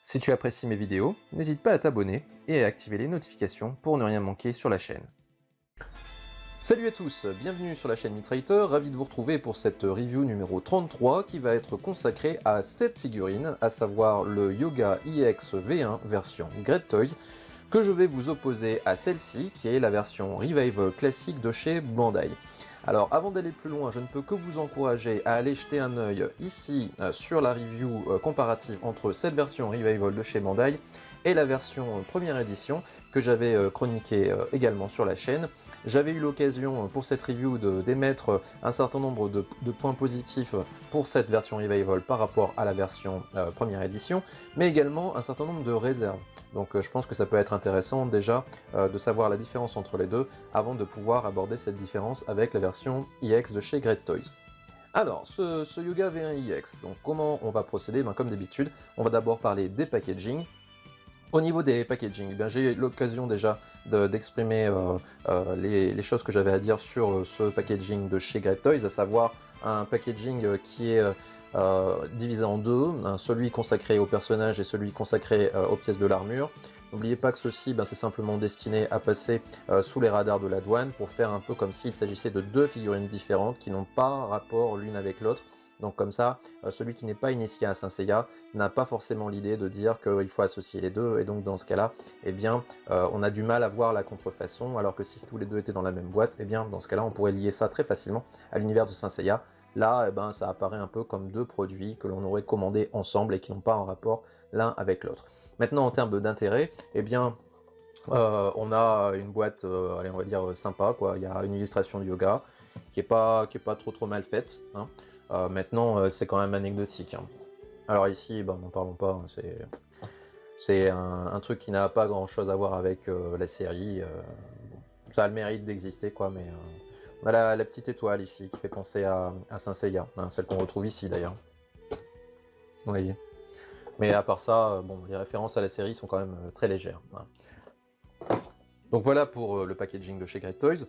Si tu apprécies mes vidéos, n'hésite pas à t'abonner et à activer les notifications pour ne rien manquer sur la chaîne. Salut à tous, bienvenue sur la chaîne Mitrailleur, ravi de vous retrouver pour cette review numéro 33 qui va être consacrée à cette figurine, à savoir le Yoga IX V1 version Great Toys, que je vais vous opposer à celle-ci qui est la version Revival classique de chez Bandai. Alors avant d'aller plus loin, je ne peux que vous encourager à aller jeter un œil ici sur la review comparative entre cette version Revival de chez Bandai et la version première édition que j'avais chroniquée également sur la chaîne. J'avais eu l'occasion pour cette review d'émettre un certain nombre de points positifs pour cette version Revival par rapport à la version première édition, mais également un certain nombre de réserves. Donc je pense que ça peut être intéressant déjà de savoir la différence entre les deux avant de pouvoir aborder cette différence avec la version IX de chez Great Toys. Alors, ce Yoga V1 IX, donc comment on va procéder? Comme d'habitude, on va d'abord parler des packaging. Au niveau des packaging, j'ai eu l'occasion déjà d'exprimer les choses que j'avais à dire sur ce packaging de chez Great Toys, à savoir un packaging qui est divisé en deux, celui consacré aux personnages et celui consacré aux pièces de l'armure. N'oubliez pas que ceci, c'est simplement destiné à passer sous les radars de la douane pour faire un peu comme s'il s'agissait de deux figurines différentes qui n'ont pas rapport l'une avec l'autre. Donc comme ça, celui qui n'est pas initié à Saint Seiya n'a pas forcément l'idée de dire qu'il faut associer les deux, et donc dans ce cas-là, on a du mal à voir la contrefaçon, alors que si tous les deux étaient dans la même boîte, dans ce cas-là, on pourrait lier ça très facilement à l'univers de Saint Seiya. Là, ça apparaît un peu comme deux produits que l'on aurait commandés ensemble et qui n'ont pas un rapport l'un avec l'autre. Maintenant, en termes d'intérêt, on a une boîte, allez, on va dire sympa, quoi. Il y a une illustration de yoga qui est pas trop mal faite, hein. Maintenant, c'est quand même anecdotique, hein. Alors ici, n'en parlons pas, hein, c'est un truc qui n'a pas grand chose à voir avec la série. Bon, ça a le mérite d'exister, quoi, mais on a la petite étoile ici qui fait penser à Saint Seiya, hein, celle qu'on retrouve ici d'ailleurs. Vous voyez. Mais à part ça, les références à la série sont quand même très légères, hein. Donc voilà pour le packaging de chez Great Toys.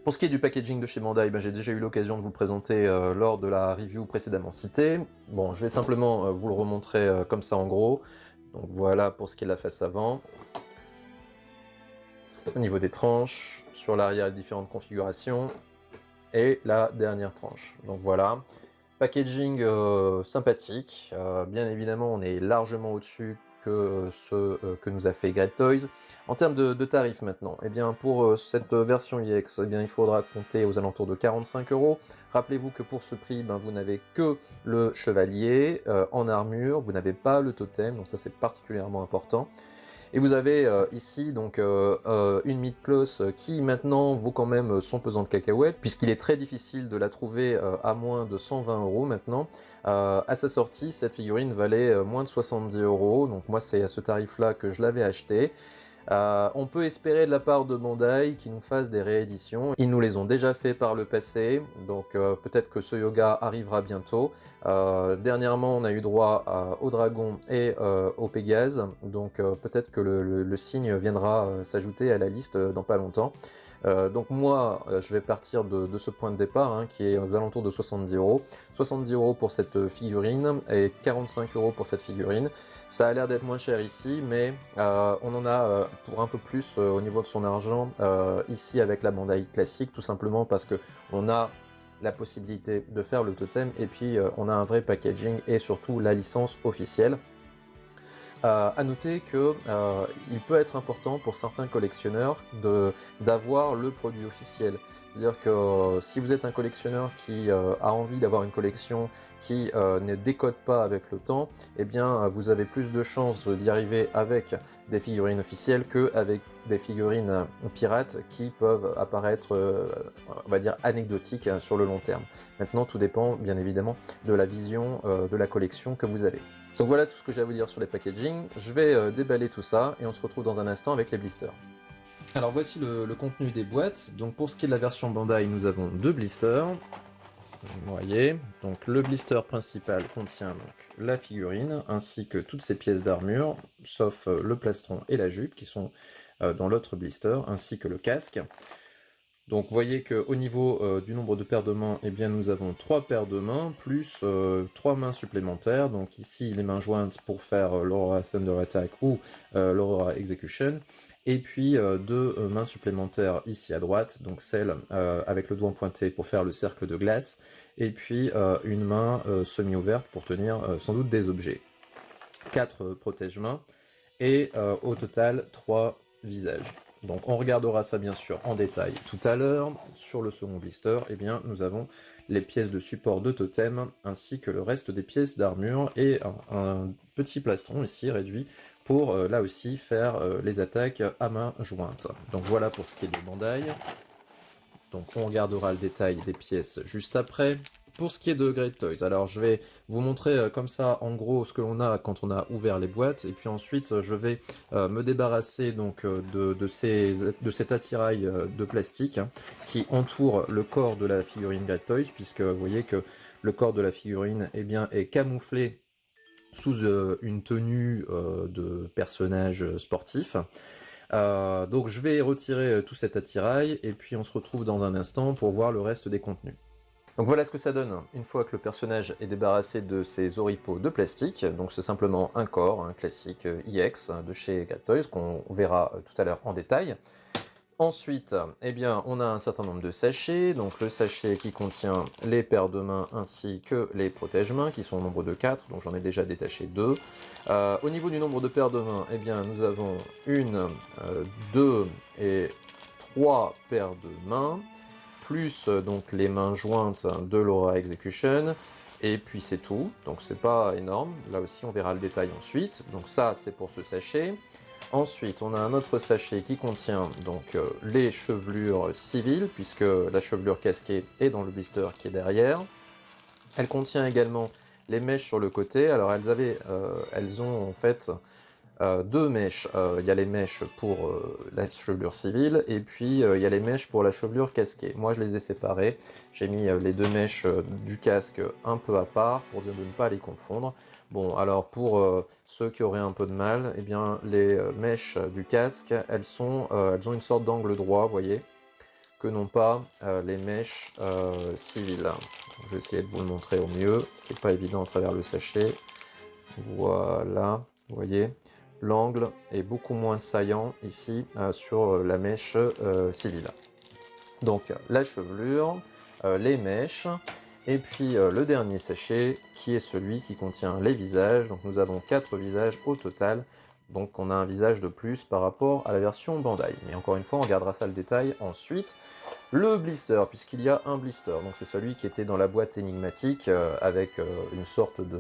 Pour ce qui est du packaging de chez Bandai, j'ai déjà eu l'occasion de vous le présenter lors de la review précédemment citée. Bon, je vais simplement vous le remontrer comme ça en gros. Donc voilà pour ce qui est de la face avant. Au niveau des tranches, sur l'arrière, les différentes configurations. Et la dernière tranche. Donc voilà. Packaging sympathique. Bien évidemment, on est largement au-dessus que ce que nous a fait Great Toys. En termes de tarifs maintenant, pour cette version IX, il faudra compter aux alentours de 45 €. Rappelez-vous que pour ce prix, vous n'avez que le chevalier en armure, vous n'avez pas le totem, donc ça c'est particulièrement important. Et vous avez ici donc une mid-cloth qui maintenant vaut quand même son pesant de cacahuètes, puisqu'il est très difficile de la trouver à moins de 120 € maintenant. À sa sortie, cette figurine valait moins de 70 €, donc moi c'est à ce tarif-là que je l'avais acheté. On peut espérer de la part de Bandai qu'ils nous fassent des rééditions. Ils nous les ont déjà fait par le passé, donc peut-être que ce yoga arrivera bientôt. Dernièrement, on a eu droit au dragon et au Pégase, donc peut-être que le signe viendra s'ajouter à la liste dans pas longtemps. Donc moi, je vais partir de ce point de départ, hein, qui est aux alentours de 70 €. 70 € pour cette figurine et 45 € pour cette figurine. Ça a l'air d'être moins cher ici, mais on en a pour un peu plus au niveau de son argent ici avec la Bandai classique, tout simplement parce que on a la possibilité de faire le totem et puis on a un vrai packaging et surtout la licence officielle. À noter que il peut être important pour certains collectionneurs d'avoir le produit officiel. C'est-à-dire que si vous êtes un collectionneur qui a envie d'avoir une collection qui ne décode pas avec le temps, vous avez plus de chances d'y arriver avec des figurines officielles qu'avec des figurines pirates qui peuvent apparaître, on va dire, anecdotiques sur le long terme. Maintenant, tout dépend bien évidemment de la vision de la collection que vous avez. Donc voilà tout ce que j'ai à vous dire sur les packaging. Je vais déballer tout ça et on se retrouve dans un instant avec les blisters. Alors voici le contenu des boîtes. Donc pour ce qui est de la version Bandai, nous avons deux blisters. Vous voyez, donc le blister principal contient donc la figurine ainsi que toutes ses pièces d'armure, sauf le plastron et la jupe qui sont dans l'autre blister, ainsi que le casque. Donc vous voyez qu'au niveau du nombre de paires de mains, eh bien, nous avons 3 paires de mains, plus 3 mains supplémentaires. Donc ici, les mains jointes pour faire l'Aurora Thunder Attack ou l'Aurora Execution. Et puis 2 mains supplémentaires ici à droite, donc celle avec le doigt pointé pour faire le cercle de glace. Et puis une main semi-ouverte pour tenir sans doute des objets. 4 protège-mains. Et au total 3 visages. Donc on regardera ça bien sûr en détail tout à l'heure. Sur le second blister, eh bien, nous avons les pièces de support de totem, ainsi que le reste des pièces d'armure, et un petit plastron ici réduit pour là aussi faire les attaques à main jointe. Donc voilà pour ce qui est de Bandai. Donc on regardera le détail des pièces juste après. Pour ce qui est de Great Toys, alors je vais vous montrer comme ça en gros ce que l'on a quand on a ouvert les boîtes, et puis ensuite je vais me débarrasser donc de cet attirail de plastique qui entoure le corps de la figurine Great Toys, puisque vous voyez que le corps de la figurine eh bien, est camouflé sous une tenue de personnage sportif. Donc je vais retirer tout cet attirail, et puis on se retrouve dans un instant pour voir le reste des contenus. Donc voilà ce que ça donne une fois que le personnage est débarrassé de ses oripeaux de plastique. Donc c'est simplement un corps, un classique EX de chez Great Toys, qu'on verra tout à l'heure en détail. Ensuite, eh bien, on a un certain nombre de sachets, donc le sachet qui contient les paires de mains ainsi que les protège-mains, qui sont au nombre de 4, donc j'en ai déjà détaché 2. Au niveau du nombre de paires de mains, eh bien, nous avons 1, 2 et 3 paires de mains, plus donc les mains jointes de l'Aurora Execution, et puis c'est tout, donc c'est pas énorme, là aussi on verra le détail ensuite. Donc ça c'est pour ce sachet. Ensuite on a un autre sachet qui contient donc les chevelures civiles, puisque la chevelure casquée est dans le blister qui est derrière. Elle contient également les mèches sur le côté. Alors elles ont en fait 2 mèches. Il y a les mèches pour la chevelure civile, et puis il y a les mèches pour la chevelure casquée. Moi je les ai séparées, j'ai mis les 2 mèches du casque un peu à part pour dire de ne pas les confondre. Bon, alors pour ceux qui auraient un peu de mal, eh bien les mèches du casque, elles ont une sorte d'angle droit, vous voyez, que n'ont pas les mèches civiles. Je vais essayer de vous le montrer au mieux, ce n'est pas évident à travers le sachet. Voilà, vous voyez. L'angle est beaucoup moins saillant ici sur la mèche civile. Donc la chevelure, les mèches, et puis le dernier sachet qui est celui qui contient les visages. Donc nous avons 4 visages au total, donc on a un visage de plus par rapport à la version Bandai. Mais encore une fois, on regardera ça le détail ensuite. Le blister, puisqu'il y a un blister, donc c'est celui qui était dans la boîte énigmatique avec une sorte de...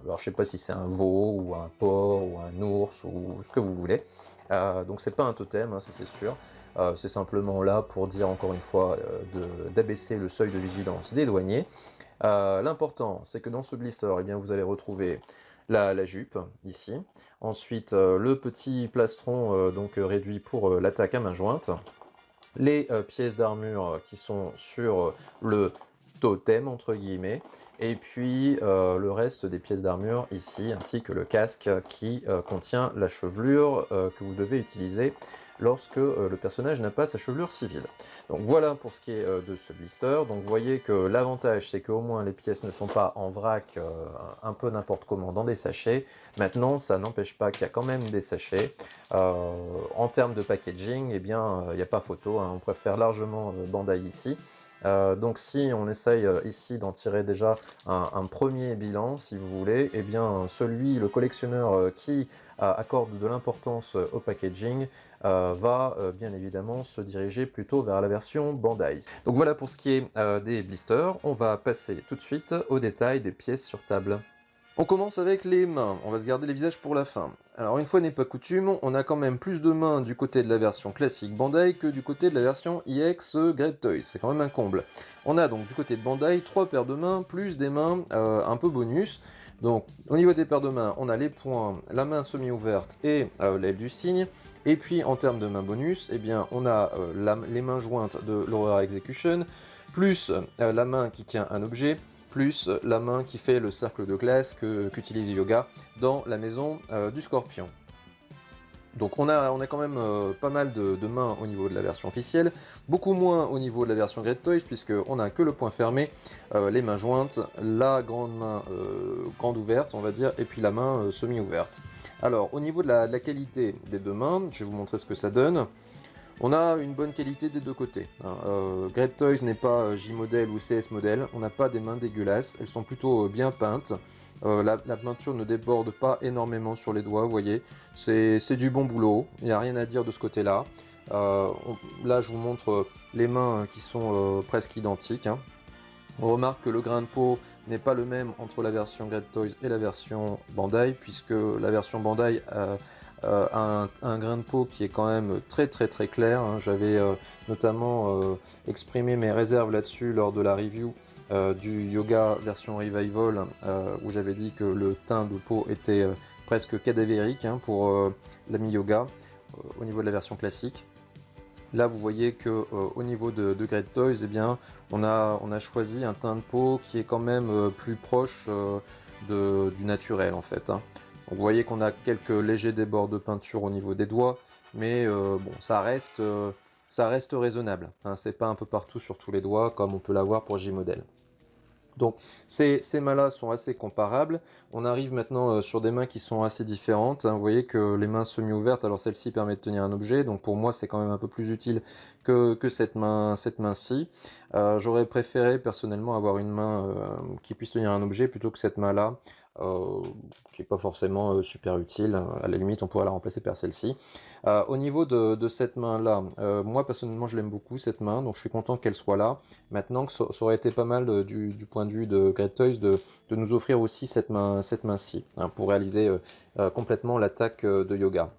Alors je sais pas si c'est un veau, ou un porc, ou un ours, ou ce que vous voulez. Donc c'est pas un totem, hein, ça c'est sûr. C'est simplement là pour dire encore une fois d'abaisser le seuil de vigilance des douaniers. L'important c'est que dans ce blister, eh bien, vous allez retrouver la jupe, ici. Ensuite le petit plastron donc réduit pour l'attaque à main jointe. Les pièces d'armure qui sont sur le totem entre guillemets, et puis le reste des pièces d'armure ici, ainsi que le casque qui contient la chevelure que vous devez utiliser lorsque le personnage n'a pas sa chevelure civile. Donc voilà pour ce qui est de ce blister. Donc vous voyez que l'avantage c'est qu'au moins les pièces ne sont pas en vrac un peu n'importe comment dans des sachets. Maintenant ça n'empêche pas qu'il y a quand même des sachets. En termes de packaging, eh bien il n'y a pas photo, hein, on préfère largement Bandai ici. Donc si on essaye ici d'en tirer déjà un premier bilan, si vous voulez, eh bien le collectionneur qui accorde de l'importance au packaging va bien évidemment se diriger plutôt vers la version Bandai. Donc voilà pour ce qui est des blisters. On va passer tout de suite au détail des pièces sur table. On commence avec les mains, on va se garder les visages pour la fin. Alors une fois n'est pas coutume, on a quand même plus de mains du côté de la version classique Bandai que du côté de la version EX Great Toys, c'est quand même un comble. On a donc du côté de Bandai 3 paires de mains, plus des mains un peu bonus. Donc au niveau des paires de mains, on a les poings, la main semi-ouverte et l'aile du cygne. Et puis en termes de mains bonus, eh bien, on a les mains jointes de l'Aurora Execution, plus la main qui tient un objet, plus la main qui fait le cercle de glace qu'utilise Yoga dans la maison du Scorpion. Donc on a quand même pas mal de mains au niveau de la version officielle, beaucoup moins au niveau de la version Great Toys, puisqu'on n'a que le point fermé, les mains jointes, la grande main grande ouverte, on va dire, et puis la main semi-ouverte. Alors au niveau de la qualité des deux mains, je vais vous montrer ce que ça donne. On a une bonne qualité des deux côtés. Great Toys n'est pas J-Model ou CS Model, on n'a pas des mains dégueulasses, elles sont plutôt bien peintes. La peinture ne déborde pas énormément sur les doigts, vous voyez, c'est du bon boulot, il n'y a rien à dire de ce côté-là. Là, je vous montre les mains qui sont presque identiques. On remarque que le grain de peau n'est pas le même entre la version Great Toys et la version Bandai, puisque la version Bandai a un grain de peau qui est quand même très clair. J'avais notamment exprimé mes réserves là-dessus lors de la review du Yoga version Revival, où j'avais dit que le teint de peau était presque cadavérique pour l'ami Yoga au niveau de la version classique. Là, vous voyez que au niveau de Great Toys, eh bien, on a choisi un teint de peau qui est quand même plus proche du naturel en fait. Donc, vous voyez qu'on a quelques légers débords de peinture au niveau des doigts, mais bon, ça reste raisonnable. C'est pas un peu partout sur tous les doigts comme on peut l'avoir pour J-Model. Donc ces mains-là sont assez comparables. On arrive maintenant sur des mains qui sont assez différentes. Vous voyez que les mains semi-ouvertes, alors celle-ci permet de tenir un objet, donc pour moi c'est quand même un peu plus utile que cette main-ci. J'aurais préféré personnellement avoir une main qui puisse tenir un objet plutôt que cette main-là, qui n'est pas forcément super utile. À la limite on pourrait la remplacer par celle-ci. Au niveau de cette main-là, moi personnellement je l'aime beaucoup cette main, donc je suis content qu'elle soit là. Maintenant que ça aurait été pas mal du point de vue de Great Toys de nous offrir aussi cette main-ci, pour réaliser complètement l'attaque de Yoga.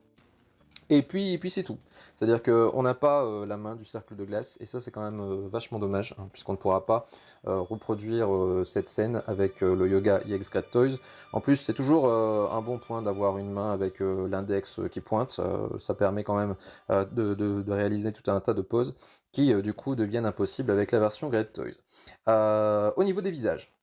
Et puis c'est tout. C'est-à-dire qu'on n'a pas la main du cercle de glace, et ça c'est quand même vachement dommage, puisqu'on ne pourra pas reproduire cette scène avec le Yoga EX Great Toys. En plus, c'est toujours un bon point d'avoir une main avec l'index qui pointe. Ça permet quand même de réaliser tout un tas de poses qui du coup deviennent impossibles avec la version Great Toys. Au niveau des visages.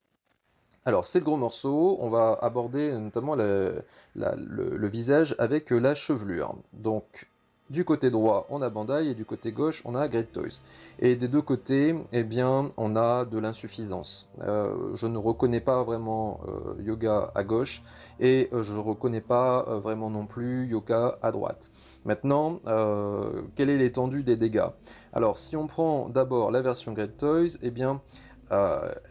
Alors c'est le gros morceau, on va aborder notamment le visage avec la chevelure. Donc du côté droit on a Bandai et du côté gauche on a Great Toys. Et des deux côtés, eh bien, on a de l'insuffisance. Je ne reconnais pas vraiment Yoga à gauche et je ne reconnais pas vraiment non plus Yoga à droite. Maintenant, quelle est l'étendue des dégâts? Alors si on prend d'abord la version Great Toys, eh bien,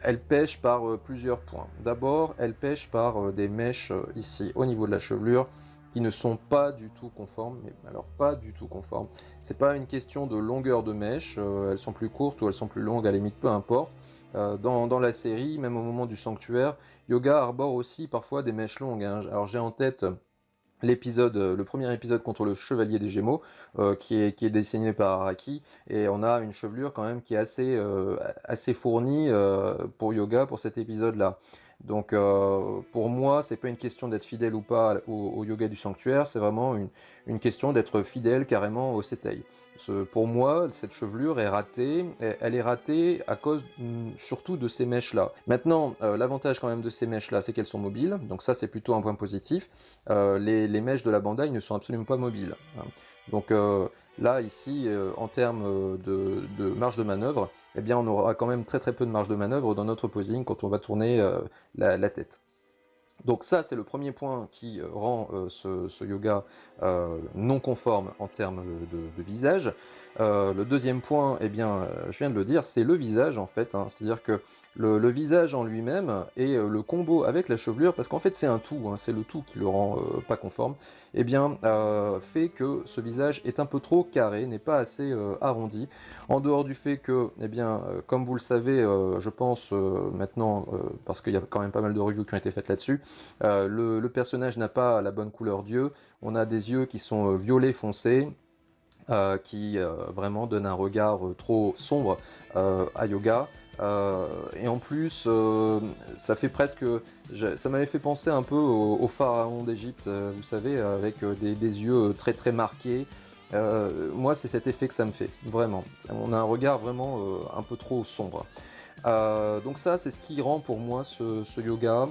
elle pêche par plusieurs points. D'abord, elle pêche par des mèches ici au niveau de la chevelure qui ne sont pas du tout conformes, mais alors pas du tout conformes. C'est pas une question de longueur de mèche, elles sont plus courtes ou elles sont plus longues, à la limite, peu importe. Dans la série, même au moment du sanctuaire, Yoga arbore aussi parfois des mèches longues. Alors j'ai en tête le premier épisode contre le Chevalier des Gémeaux, qui est dessiné par Araki, et on a une chevelure quand même qui est assez fournie pour Yoga pour cet épisode-là. Donc pour moi, c'est pas une question d'être fidèle ou pas au Yoga du Sanctuaire, c'est vraiment une question d'être fidèle carrément au Setei. Pour moi, cette chevelure est ratée, elle est ratée à cause surtout de ces mèches-là. Maintenant, l'avantage quand même de ces mèches-là, c'est qu'elles sont mobiles, donc ça c'est plutôt un point positif. Les mèches de la Bandai ne sont absolument pas mobiles. Donc là, ici, en termes de marge de manœuvre, eh bien, on aura quand même très peu de marge de manœuvre dans notre posing quand on va tourner la tête. Donc ça, c'est le premier point qui rend ce yoga non conforme en termes de visage. Le deuxième point, eh bien, je viens de le dire, c'est le visage en fait. C'est-à-dire que le visage en lui-même et le combo avec la chevelure, parce qu'en fait c'est un tout, c'est le tout qui le rend pas conforme, eh bien, fait que ce visage est un peu trop carré, n'est pas assez arrondi. En dehors du fait que, eh bien, comme vous le savez, je pense maintenant, parce qu'il y a quand même pas mal de reviews qui ont été faites là-dessus, le personnage n'a pas la bonne couleur d'yeux, on a des yeux qui sont violets foncés, qui vraiment donnent un regard trop sombre à Yoga. Et en plus, ça fait presque... ça m'avait fait penser un peu au pharaon d'Égypte, vous savez, avec des yeux très marqués. Moi, c'est cet effet que ça me fait, vraiment. On a un regard vraiment un peu trop sombre. Donc ça, c'est ce qui rend pour moi ce yoga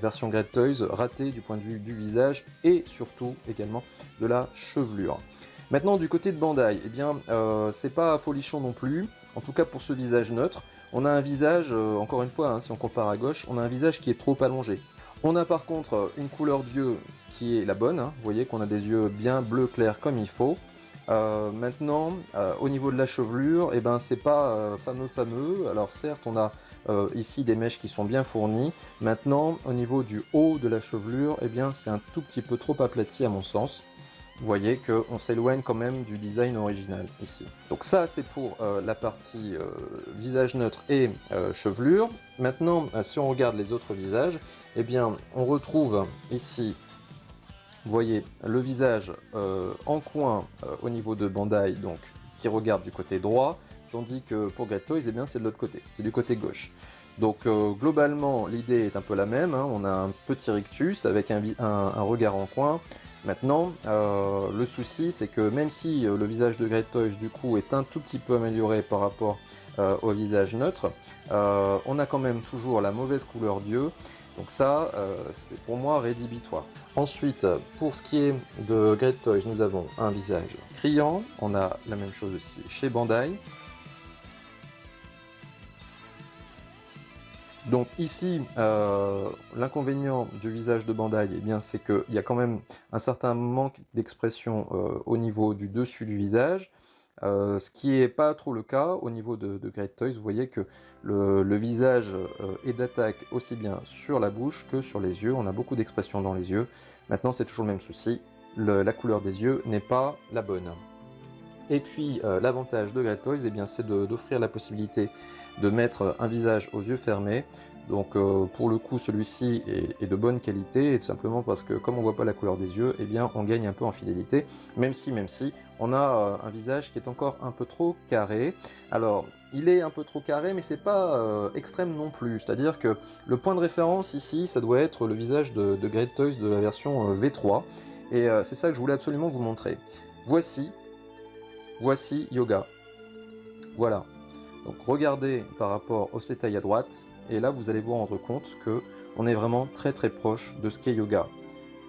version Great Toys raté du point de vue du visage et surtout également de la chevelure. Maintenant, du côté de Bandai, eh bien, c'est pas folichon non plus, en tout cas pour ce visage neutre. On a un visage, encore une fois, hein, si on compare à gauche, on a un visage qui est trop allongé. On a par contre une couleur d'yeux qui est la bonne, hein. Vous voyez qu'on a des yeux bien bleu clair comme il faut. Maintenant, au niveau de la chevelure, eh ben, c'est pas fameux. Alors certes, on a ici des mèches qui sont bien fournies. Maintenant, au niveau du haut de la chevelure, eh bien, c'est un tout petit peu trop aplati à mon sens. Vous voyez qu'on s'éloigne quand même du design original ici. Donc ça, c'est pour la partie visage neutre et chevelure. Maintenant, si on regarde les autres visages, eh bien, on retrouve ici, vous voyez, le visage en coin au niveau de Bandai, donc qui regarde du côté droit, tandis que pour Great Toys, eh bien, c'est de l'autre côté, c'est du côté gauche. Donc globalement, l'idée est un peu la même, hein. On a un petit rictus avec un regard en coin. Maintenant, le souci, c'est que même si le visage de Great Toys, du coup, est un tout petit peu amélioré par rapport au visage neutre, on a quand même toujours la mauvaise couleur d'yeux. Donc ça, c'est pour moi rédhibitoire. Ensuite, pour ce qui est de Great Toys, nous avons un visage criant. On a la même chose aussi chez Bandai. Donc ici, l'inconvénient du visage de Bandai, eh bien, c'est qu'il y a quand même un certain manque d'expression au niveau du dessus du visage, ce qui n'est pas trop le cas au niveau de Great Toys. Vous voyez que le visage est d'attaque aussi bien sur la bouche que sur les yeux. On a beaucoup d'expression dans les yeux. Maintenant, c'est toujours le même souci, la couleur des yeux n'est pas la bonne. Et puis l'avantage de Great Toys, eh bien, c'est d'offrir la possibilité de mettre un visage aux yeux fermés. Donc pour le coup, celui-ci est de bonne qualité, et tout simplement parce que comme on ne voit pas la couleur des yeux, eh bien, on gagne un peu en fidélité, même si on a un visage qui est encore un peu trop carré. Alors, il est un peu trop carré, mais c'est pas extrême non plus. C'est-à-dire que le point de référence ici, ça doit être le visage de Great Toys de la version V3. Et c'est ça que je voulais absolument vous montrer. Voici Yoga. Voilà. Donc regardez par rapport au Setai à droite, et là vous allez vous rendre compte que on est vraiment très proche de ce qu'est Yoga.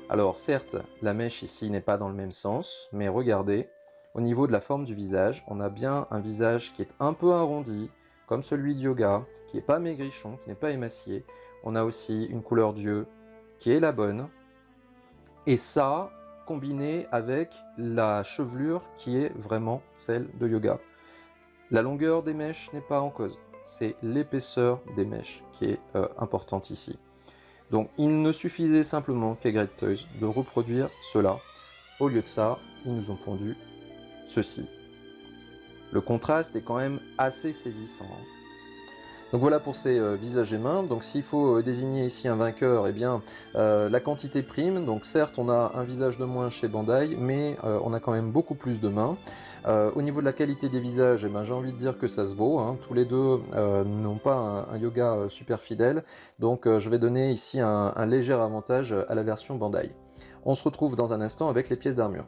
Alors certes, la mèche ici n'est pas dans le même sens, mais regardez, au niveau de la forme du visage, on a bien un visage qui est un peu arrondi, comme celui de Yoga, qui n'est pas maigrichon, qui n'est pas émacié. On a aussi une couleur d'yeux qui est la bonne, et ça, combiné avec la chevelure qui est vraiment celle de Yoga. La longueur des mèches n'est pas en cause, c'est l'épaisseur des mèches qui est importante ici. Donc il ne suffisait simplement qu'à Great Toys de reproduire cela. Au lieu de ça, ils nous ont pondu ceci. Le contraste est quand même assez saisissant. Donc voilà pour ces visages et mains. Donc s'il faut désigner ici un vainqueur, eh bien la quantité prime. Donc certes on a un visage de moins chez Bandai, mais on a quand même beaucoup plus de mains. Au niveau de la qualité des visages, eh ben, j'ai envie de dire que ça se vaut, hein. Tous les deux n'ont pas un yoga super fidèle. Donc je vais donner ici un léger avantage à la version Bandai. On se retrouve dans un instant avec les pièces d'armure.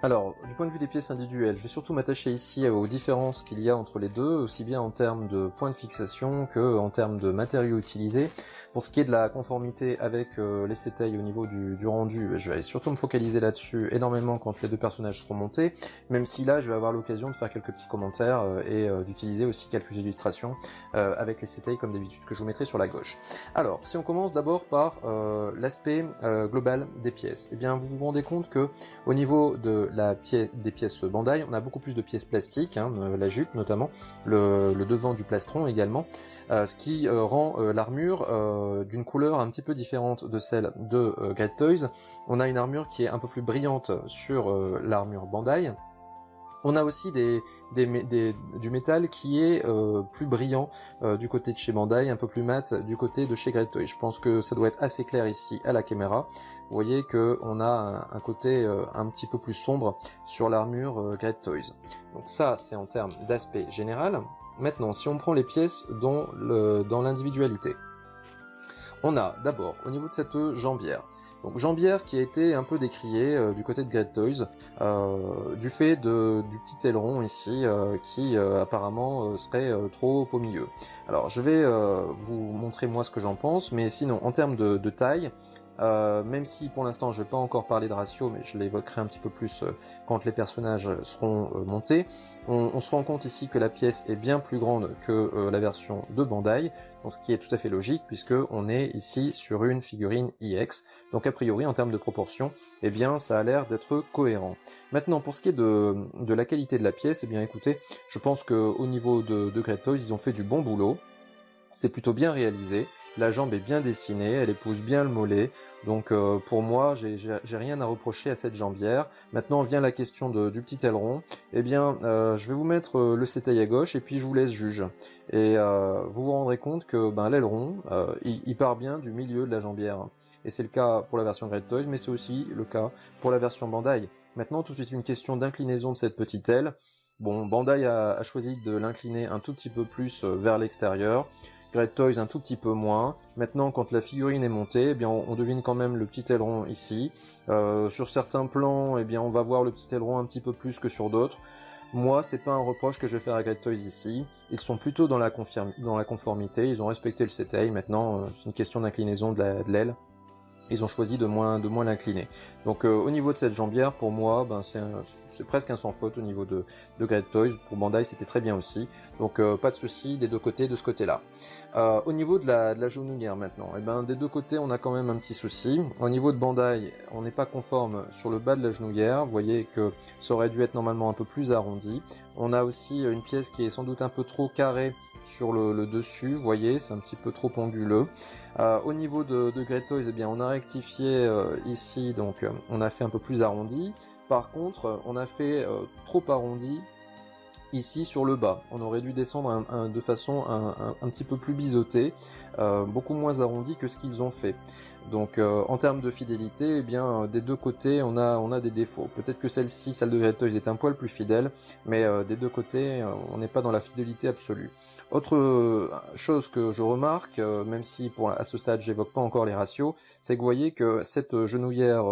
Alors, du point de vue des pièces individuelles, je vais surtout m'attacher ici aux différences qu'il y a entre les deux, aussi bien en termes de points de fixation que en termes de matériaux utilisés. Pour ce qui est de la conformité avec les Setai au niveau du rendu, je vais surtout me focaliser là-dessus énormément quand les deux personnages seront montés, même si là je vais avoir l'occasion de faire quelques petits commentaires et d'utiliser aussi quelques illustrations avec les Setai comme d'habitude que je vous mettrai sur la gauche. Alors, si on commence d'abord par l'aspect global des pièces, eh bien vous vous rendez compte que au niveau de des pièces Bandai, on a beaucoup plus de pièces plastiques, hein, la jupe notamment, le devant du plastron également, ce qui rend l'armure d'une couleur un petit peu différente de celle de Great Toys. On a une armure qui est un peu plus brillante sur l'armure Bandai. On a aussi du métal qui est plus brillant du côté de chez Bandai, un peu plus mat du côté de chez Great Toys. Je pense que ça doit être assez clair ici à la caméra. Vous voyez qu'on a un côté un petit peu plus sombre sur l'armure Great Toys. Donc ça, c'est en termes d'aspect général. Maintenant, si on prend les pièces dans l'individualité, on a d'abord, au niveau de cette jambière, Donc jambière qui a été un peu décriée du côté de Great Toys, du fait du petit aileron ici qui apparemment serait trop au milieu. Alors je vais vous montrer moi ce que j'en pense, mais sinon en termes de taille, même si pour l'instant je ne vais pas encore parler de ratio, mais je l'évoquerai un petit peu plus quand les personnages seront montés, on se rend compte ici que la pièce est bien plus grande que la version de Bandai, donc ce qui est tout à fait logique puisque on est ici sur une figurine EX, donc a priori en termes de proportion, eh bien ça a l'air d'être cohérent. Maintenant pour ce qui est de la qualité de la pièce, eh bien écoutez, je pense qu'au niveau de Great Toys, ils ont fait du bon boulot, c'est plutôt bien réalisé, la jambe est bien dessinée, elle épouse bien le mollet, donc pour moi j'ai rien à reprocher à cette jambière. Maintenant vient la question du petit aileron, eh bien je vais vous mettre le Setai à gauche et puis je vous laisse juge. Et vous vous rendrez compte que l'aileron, il part bien du milieu de la jambière. Et c'est le cas pour la version Great Toys, mais c'est aussi le cas pour la version Bandai. Maintenant tout est une question d'inclinaison de cette petite aile. Bon, Bandai a choisi de l'incliner un tout petit peu plus vers l'extérieur, Great Toys un tout petit peu moins. Maintenant, quand la figurine est montée, eh bien, on devine quand même le petit aileron ici. Sur certains plans, eh bien, on va voir le petit aileron un petit peu plus que sur d'autres. Moi, c'est pas un reproche que je vais faire à Great Toys ici. Ils sont plutôt dans la conformité, ils ont respecté le Setai. Maintenant, c'est une question d'inclinaison de l'aile. Ils ont choisi de moins l'incliner. Donc au niveau de cette jambière, pour moi, c'est presque un sans faute au niveau de Great Toys. Pour Bandai, c'était très bien aussi. Donc pas de souci des deux côtés de ce côté-là. Au niveau de la genouillère maintenant, eh ben, des deux côtés, on a quand même un petit souci. Au niveau de Bandai, on n'est pas conforme sur le bas de la genouillère. Vous voyez que ça aurait dû être normalement un peu plus arrondi. On a aussi une pièce qui est sans doute un peu trop carrée sur le dessus, vous voyez, c'est un petit peu trop anguleux. Au niveau de Great Toys, eh bien, on a rectifié ici, donc on a fait un peu plus arrondi. Par contre, on a fait trop arrondi ici sur le bas. On aurait dû descendre de façon un petit peu plus biseautée, beaucoup moins arrondi que ce qu'ils ont fait. Donc en termes de fidélité, eh bien, des deux côtés, on a des défauts. Peut-être que celle de Great Toys est un poil plus fidèle, mais des deux côtés, on n'est pas dans la fidélité absolue. Autre chose que je remarque, même si à ce stade j'évoque pas encore les ratios, c'est que vous voyez que cette genouillère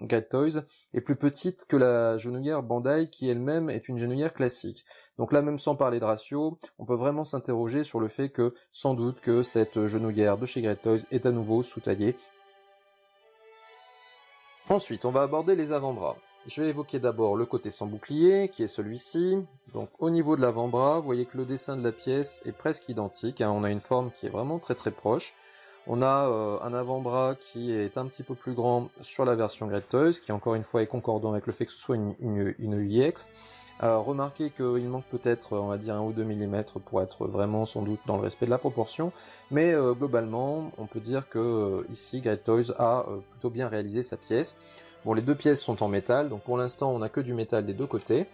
Great Toys est plus petite que la genouillère Bandai qui elle-même est une genouillère classique. Donc là, même sans parler de ratio, on peut vraiment s'interroger sur le fait que sans doute que cette genouillère de chez Great Toys est à nouveau sous-taillée. Ensuite, on va aborder les avant-bras. Je vais évoquer d'abord le côté sans bouclier, qui est celui-ci. Donc au niveau de l'avant-bras, vous voyez que le dessin de la pièce est presque identique, hein. On a une forme qui est vraiment très très proche. On a un avant-bras qui est un petit peu plus grand sur la version Great Toys, qui encore une fois est concordant avec le fait que ce soit une EX. Remarquez qu'il manque peut-être, on va dire, 1 ou 2 mm pour être vraiment sans doute dans le respect de la proportion, mais globalement, on peut dire que ici, Great Toys a plutôt bien réalisé sa pièce. Bon, les deux pièces sont en métal, donc pour l'instant, on n'a que du métal des deux côtés.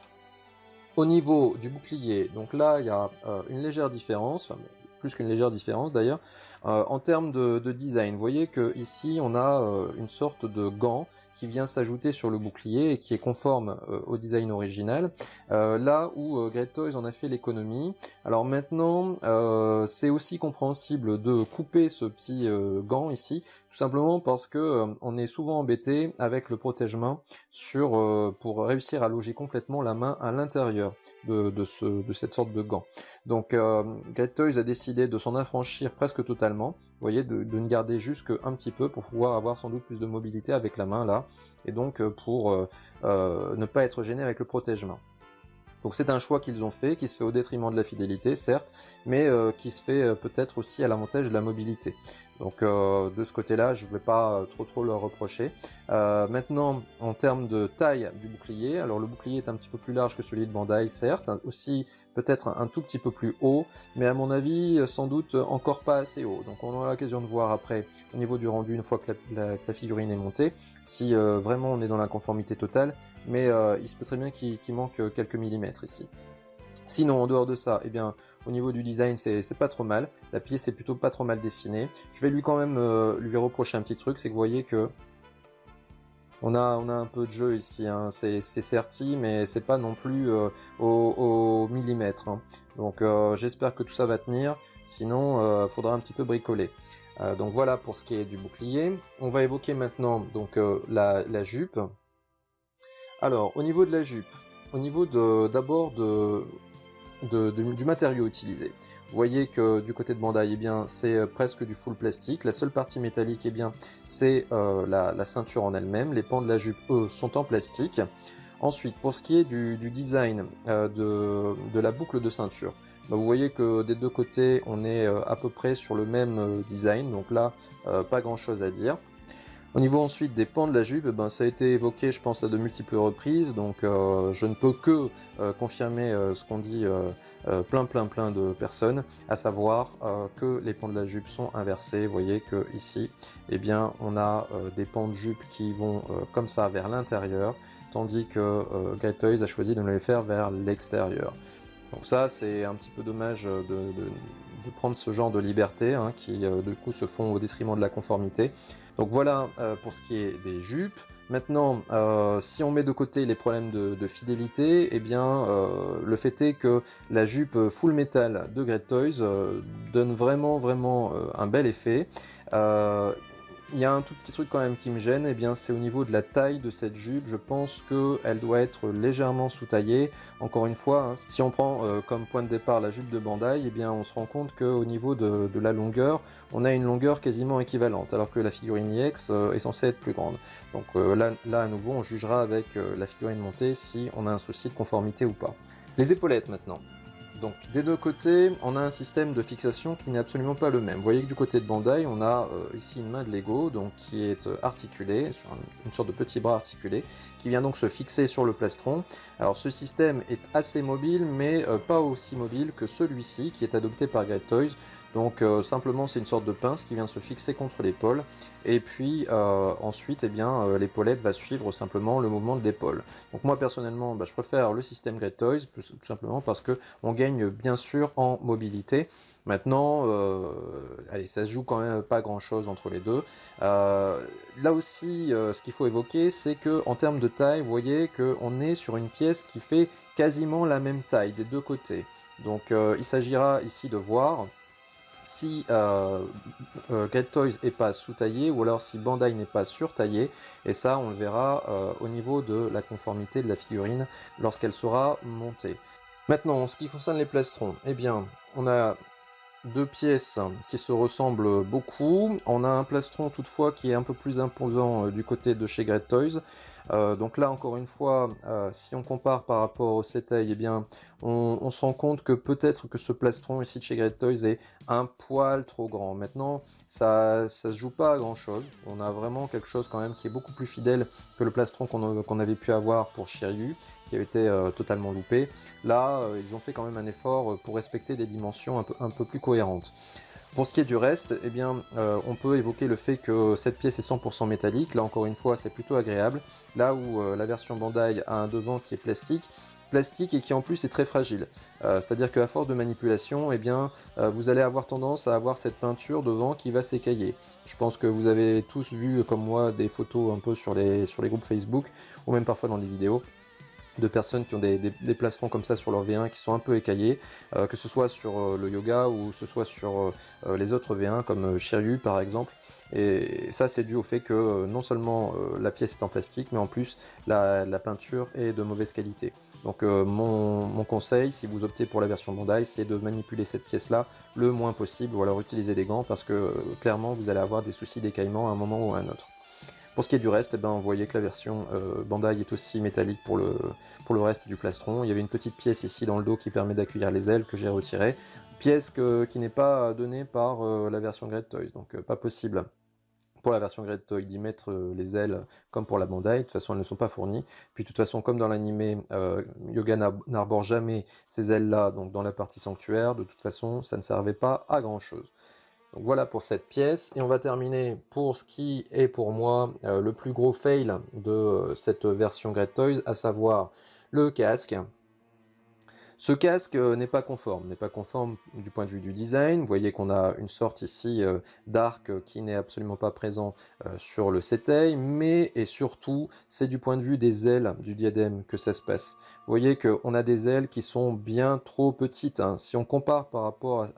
Au niveau du bouclier, donc là, il y a une légère différence, enfin, plus qu'une légère différence d'ailleurs, en termes de design. Vous voyez que ici, on a une sorte de gant qui vient s'ajouter sur le bouclier et qui est conforme au design original, là où Great Toys en a fait l'économie. Alors maintenant, c'est aussi compréhensible de couper ce petit gant ici, tout simplement parce que on est souvent embêté avec le protège-main pour réussir à loger complètement la main à l'intérieur de cette sorte de gant. Donc Great Toys a décidé de s'en affranchir presque totalement, vous voyez, de ne garder juste qu'un petit peu pour pouvoir avoir sans doute plus de mobilité avec la main là, et donc pour ne pas être gêné avec le protège-main. Donc c'est un choix qu'ils ont fait, qui se fait au détriment de la fidélité, certes, mais qui se fait peut-être aussi à l'avantage de la mobilité. Donc de ce côté-là, je ne vais pas trop leur reprocher. Maintenant, en termes de taille du bouclier, alors le bouclier est un petit peu plus large que celui de Bandai, certes, aussi peut-être un tout petit peu plus haut, mais à mon avis, sans doute encore pas assez haut. Donc on aura l'occasion de voir après, au niveau du rendu, une fois que la figurine est montée, si vraiment on est dans la conformité totale, mais il se peut très bien qu'il manque quelques millimètres ici. Sinon, en dehors de ça, eh bien, au niveau du design, c'est pas trop mal. La pièce est plutôt pas trop mal dessinée. Je vais lui quand même lui reprocher un petit truc, c'est que vous voyez que on a un peu de jeu ici, hein. C'est certi, mais c'est pas non plus au millimètre, hein. Donc j'espère que tout ça va tenir, sinon faudra un petit peu bricoler. Donc voilà pour ce qui est du bouclier. On va évoquer maintenant donc, la jupe. Alors au niveau de la jupe, au niveau d'abord du matériau utilisé. Vous voyez que du côté de Bandai, eh bien, c'est presque du full plastique. La seule partie métallique, eh bien, c'est la ceinture en elle-même. Les pans de la jupe, eux, sont en plastique. Ensuite, pour ce qui est du design de la boucle de ceinture, bah, vous voyez que des deux côtés, on est à peu près sur le même design. Donc là, pas grand-chose à dire. Au niveau ensuite des pans de la jupe, ben, ça a été évoqué je pense à de multiples reprises, donc je ne peux que confirmer ce qu'ont dit plein de personnes, à savoir que les pans de la jupe sont inversés. Vous voyez que ici, eh bien, on a des pans de jupe qui vont comme ça vers l'intérieur, tandis que Great Toys a choisi de les faire vers l'extérieur. Donc ça, c'est un petit peu dommage de prendre ce genre de liberté, hein, qui du coup se font au détriment de la conformité. Donc voilà pour ce qui est des jupes. Maintenant, si on met de côté les problèmes de fidélité, eh bien, le fait est que la jupe full metal de Great Toys donne vraiment un bel effet. Il y a un tout petit truc quand même qui me gêne, eh bien c'est au niveau de la taille de cette jupe. Je pense qu'elle doit être légèrement sous-taillée. Encore une fois, hein, si on prend comme point de départ la jupe de Bandai, eh bien on se rend compte qu'au niveau de la longueur, on a une longueur quasiment équivalente, alors que la figurine EX est censée être plus grande. Donc là à nouveau, on jugera avec la figurine montée si on a un souci de conformité ou pas. Les épaulettes maintenant. Donc des deux côtés, on a un système de fixation qui n'est absolument pas le même. Vous voyez que du côté de Bandai, on a ici une main de Lego donc, qui est articulée, sur une sorte de petit bras articulé, qui vient donc se fixer sur le plastron. Alors ce système est assez mobile, mais pas aussi mobile que celui-ci qui est adopté par Great Toys. Donc simplement c'est une sorte de pince qui vient se fixer contre l'épaule, et puis ensuite eh bien, l'épaulette va suivre simplement le mouvement de l'épaule. Donc moi personnellement je préfère le système Great Toys, tout simplement parce qu'on gagne bien sûr en mobilité. Maintenant, allez, ça se joue quand même pas grand chose entre les deux. Là aussi, ce qu'il faut évoquer, c'est que en termes de taille, vous voyez qu'on est sur une pièce qui fait quasiment la même taille des deux côtés. Donc il s'agira ici de voir si Great Toys n'est pas sous-taillé ou alors si Bandai n'est pas surtaillé, et ça on le verra au niveau de la conformité de la figurine lorsqu'elle sera montée. Maintenant en ce qui concerne les plastrons, eh bien on a deux pièces qui se ressemblent beaucoup. On a un plastron toutefois qui est un peu plus imposant du côté de chez Great Toys. Donc là encore une fois, si on compare par rapport au Setei, eh bien on se rend compte que peut-être que ce plastron ici de chez Great Toys est un poil trop grand. Maintenant ça se joue pas à grand chose. On a vraiment quelque chose quand même qui est beaucoup plus fidèle que le plastron qu'on avait pu avoir pour Shiryu, qui avait été totalement loupé. Là, ils ont fait quand même un effort pour respecter des dimensions un peu plus cohérentes. Pour ce qui est du reste, eh bien, on peut évoquer le fait que cette pièce est 100% métallique. Là, encore une fois, c'est plutôt agréable. Là où la version Bandai a un devant qui est plastique et qui en plus est très fragile. C'est-à-dire qu'à force de manipulation, eh bien, vous allez avoir tendance à avoir cette peinture devant qui va s'écailler. Je pense que vous avez tous vu, comme moi, des photos un peu sur les groupes Facebook, ou même parfois dans des vidéos, de personnes qui ont des plastrons comme ça sur leur V1 qui sont un peu écaillés, que ce soit sur le yoga ou ce soit sur les autres V1 comme Shiryu par exemple. Et ça c'est dû au fait que non seulement la pièce est en plastique, mais en plus la peinture est de mauvaise qualité. Donc mon conseil, si vous optez pour la version Bandai, c'est de manipuler cette pièce là le moins possible, ou alors utiliser des gants, parce que clairement vous allez avoir des soucis d'écaillement à un moment ou à un autre. Pour ce qui est du reste, eh ben, vous voyez que la version Bandai est aussi métallique pour le reste du plastron. Il y avait une petite pièce ici dans le dos qui permet d'accueillir les ailes que j'ai retirée. Pièce qui n'est pas donnée par la version Great Toys, donc pas possible pour la version Great Toy d'y mettre les ailes comme pour la Bandai. De toute façon elles ne sont pas fournies. Puis de toute façon comme dans l'animé, Yoga n'arbore jamais ces ailes là donc dans la partie sanctuaire. De toute façon ça ne servait pas à grand chose. Donc voilà pour cette pièce, et on va terminer pour ce qui est pour moi le plus gros fail de cette version Great Toys, à savoir le casque. Ce casque n'est pas conforme du point de vue du design. Vous voyez qu'on a une sorte ici d'arc qui n'est absolument pas présent sur le Setei, mais et surtout c'est du point de vue des ailes du diadème que ça se passe. Vous voyez qu'on a des ailes qui sont bien trop petites, hein. Si on compare par rapport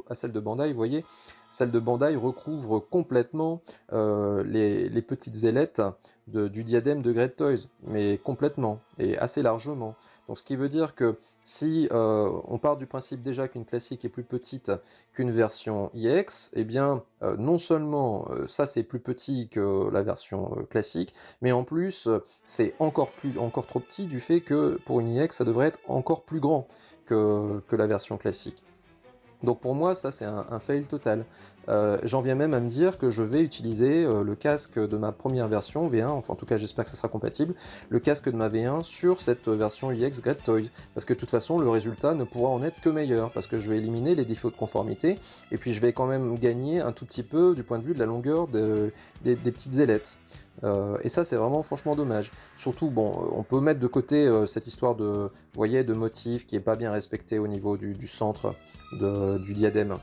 à celles de Bandai, vous voyez, celle de Bandai recouvre complètement les petites ailettes du diadème de Great Toys, mais complètement, et assez largement. Donc ce qui veut dire que si on part du principe déjà qu'une classique est plus petite qu'une version IX, eh bien non seulement ça c'est plus petit que la version classique, mais en plus c'est encore trop petit du fait que pour une IX ça devrait être encore plus grand que la version classique. Donc pour moi, ça c'est un fail total. J'en viens même à me dire que je vais utiliser le casque de ma première version V1, enfin en tout cas j'espère que ça sera compatible, le casque de ma V1 sur cette version UX Great Toys, parce que de toute façon le résultat ne pourra en être que meilleur, parce que je vais éliminer les défauts de conformité, et puis je vais quand même gagner un tout petit peu du point de vue de la longueur des petites ailettes. Et ça c'est vraiment franchement dommage. Surtout, bon, on peut mettre de côté cette histoire de, vous voyez, de motif qui est pas bien respecté au niveau du centre du diadème.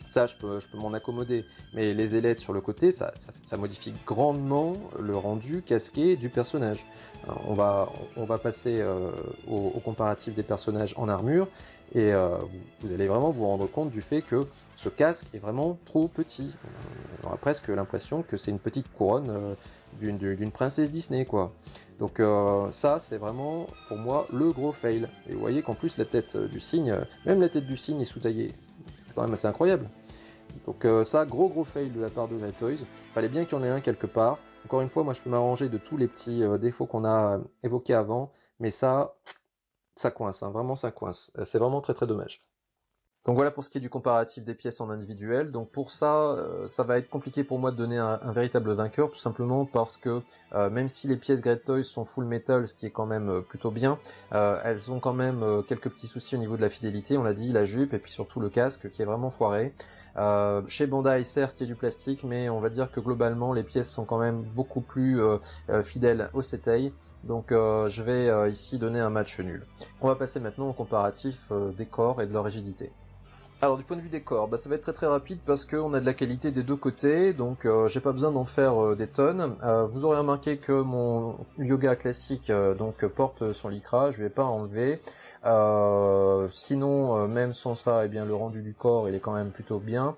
Ça, je peux m'en accommoder, mais les ailettes sur le côté, ça modifie grandement le rendu casqué du personnage. On va passer au comparatif des personnages en armure, et vous allez vraiment vous rendre compte du fait que ce casque est vraiment trop petit. On aura presque l'impression que c'est une petite couronne d'une princesse Disney, quoi. Donc ça, c'est vraiment, pour moi, le gros fail. Et vous voyez qu'en plus, la tête du cygne, même la tête du cygne est sous-taillée. C'est quand même assez incroyable. Donc ça, gros fail de la part de Great Toys. Fallait bien qu'il y en ait un quelque part. Encore une fois, moi je peux m'arranger de tous les petits défauts qu'on a évoqués avant, mais ça coince, hein, vraiment ça coince. C'est vraiment très dommage. Donc voilà pour ce qui est du comparatif des pièces en individuel. Donc pour ça, ça va être compliqué pour moi de donner un véritable vainqueur, tout simplement parce que même si les pièces Great Toys sont full metal, ce qui est quand même plutôt bien, elles ont quand même quelques petits soucis au niveau de la fidélité, on l'a dit, la jupe et puis surtout le casque qui est vraiment foiré. Chez Bandai, certes, il y a du plastique, mais on va dire que globalement, les pièces sont quand même beaucoup plus fidèles au Setei. Donc je vais ici donner un match nul. On va passer maintenant au comparatif des corps et de leur rigidité. Alors du point de vue des corps, ça va être très rapide parce qu'on a de la qualité des deux côtés, donc j'ai pas besoin d'en faire des tonnes. Vous aurez remarqué que mon yoga classique porte son lycra, je vais pas enlever. Sinon, même sans ça, eh bien le rendu du corps il est quand même plutôt bien.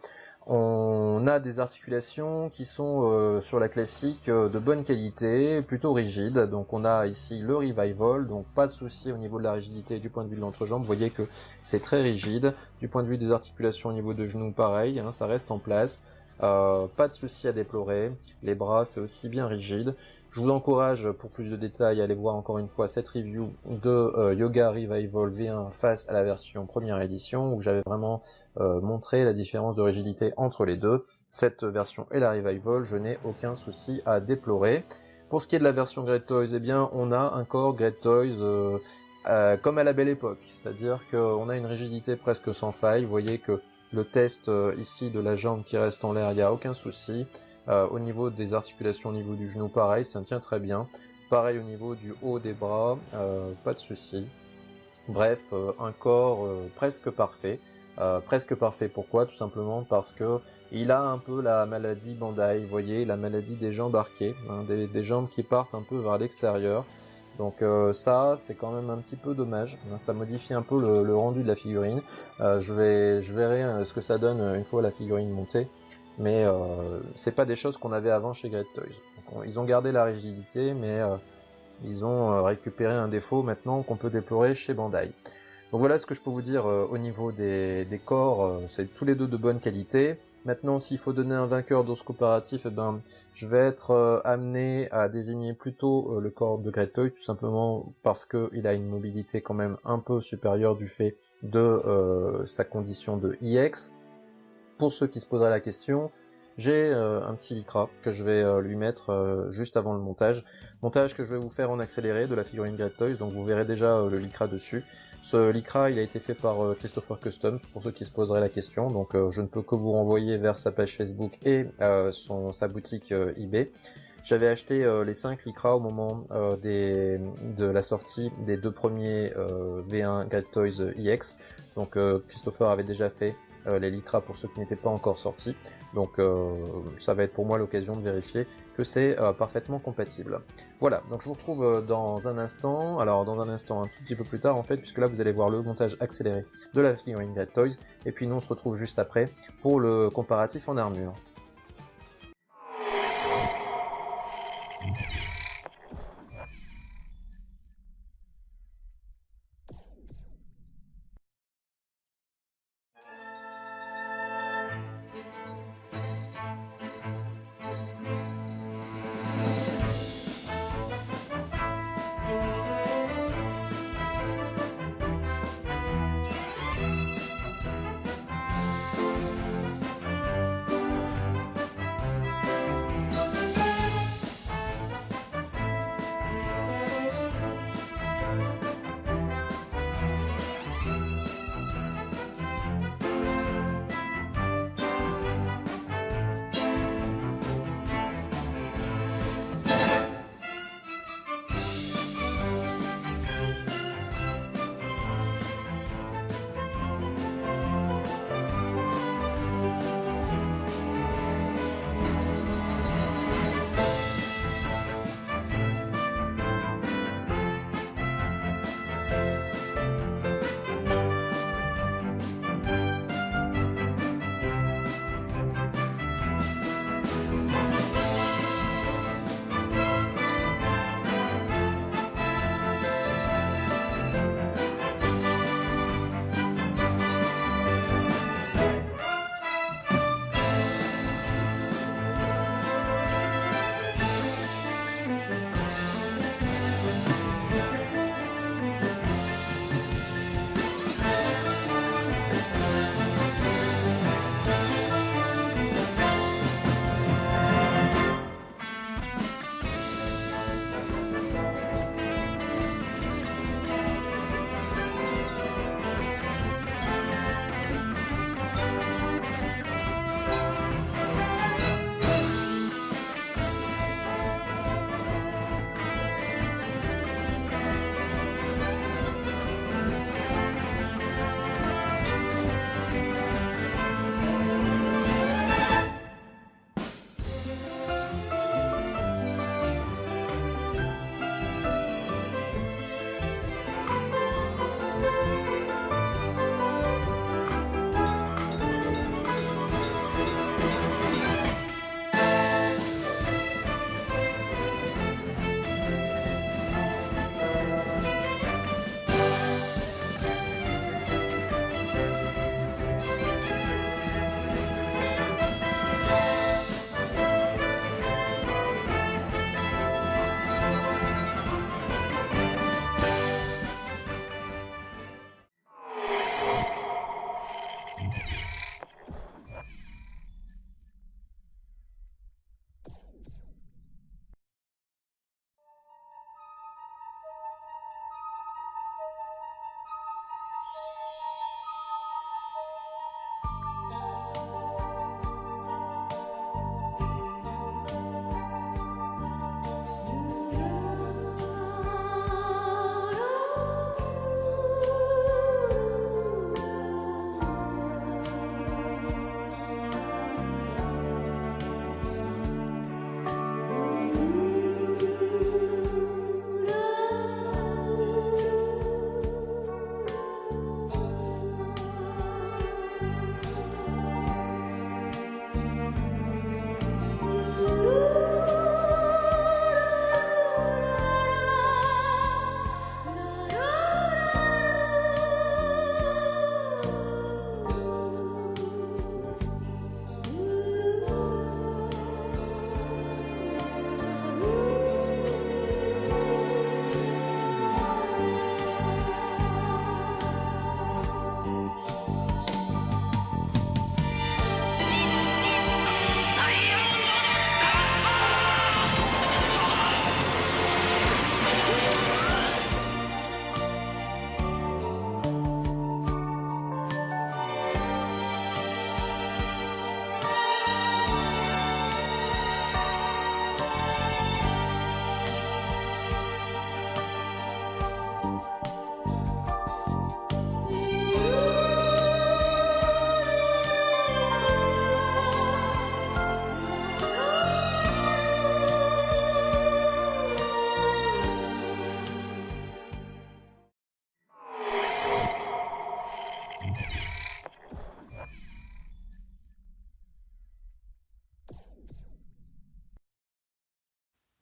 On a des articulations qui sont sur la classique de bonne qualité, plutôt rigides. Donc on a ici le Revival, donc pas de souci au niveau de la rigidité du point de vue de l'entrejambe. Vous voyez que c'est très rigide. Du point de vue des articulations au niveau de genoux, pareil, hein, ça reste en place. Pas de souci à déplorer. Les bras, c'est aussi bien rigide. Je vous encourage, pour plus de détails, à aller voir encore une fois cette review de Yoga Revival V1 face à la version première édition, où j'avais vraiment montré la différence de rigidité entre les deux. Cette version et la Revival, je n'ai aucun souci à déplorer. Pour ce qui est de la version Great Toys, eh bien, on a un corps Great Toys comme à la belle époque, c'est-à-dire qu'on a une rigidité presque sans faille. Vous voyez que le test ici de la jambe qui reste en l'air, il n'y a aucun souci. Au niveau des articulations, au niveau du genou, pareil, ça tient très bien. Pareil au niveau du haut des bras, pas de souci. Bref, un corps presque parfait. Presque parfait, pourquoi? Tout simplement parce que il a un peu la maladie Bandai, vous voyez, la maladie des jambes arquées, hein, des jambes qui partent un peu vers l'extérieur. Donc ça, c'est quand même un petit peu dommage, hein, ça modifie un peu le rendu de la figurine. Je verrai ce que ça donne une fois la figurine montée. Mais c'est pas des choses qu'on avait avant chez Great Toys. Donc, ils ont gardé la rigidité, mais ils ont récupéré un défaut maintenant qu'on peut déplorer chez Bandai. Donc voilà ce que je peux vous dire au niveau des corps, c'est tous les deux de bonne qualité. Maintenant, s'il faut donner un vainqueur dans ce comparatif, eh ben, je vais être amené à désigner plutôt le corps de Great Toys, tout simplement parce qu'il a une mobilité quand même un peu supérieure du fait de sa condition de IX. Pour ceux qui se poseraient la question, j'ai un petit lycra que je vais lui mettre juste avant le montage. Montage que je vais vous faire en accéléré de la figurine Great Toys, donc vous verrez déjà le lycra dessus. Ce lycra, il a été fait par Christopher Custom, pour ceux qui se poseraient la question, donc je ne peux que vous renvoyer vers sa page Facebook et sa boutique eBay. J'avais acheté les 5 lycras au moment de la sortie des deux premiers V1 Great Toys EX. Donc Christopher avait déjà fait les Lycra pour ceux qui n'étaient pas encore sortis. Donc ça va être pour moi l'occasion de vérifier que c'est parfaitement compatible. Voilà, donc je vous retrouve dans un instant, alors dans un instant un tout petit peu plus tard en fait, puisque là vous allez voir le montage accéléré de la figurine Bad Toys, et puis nous on se retrouve juste après pour le comparatif en armure.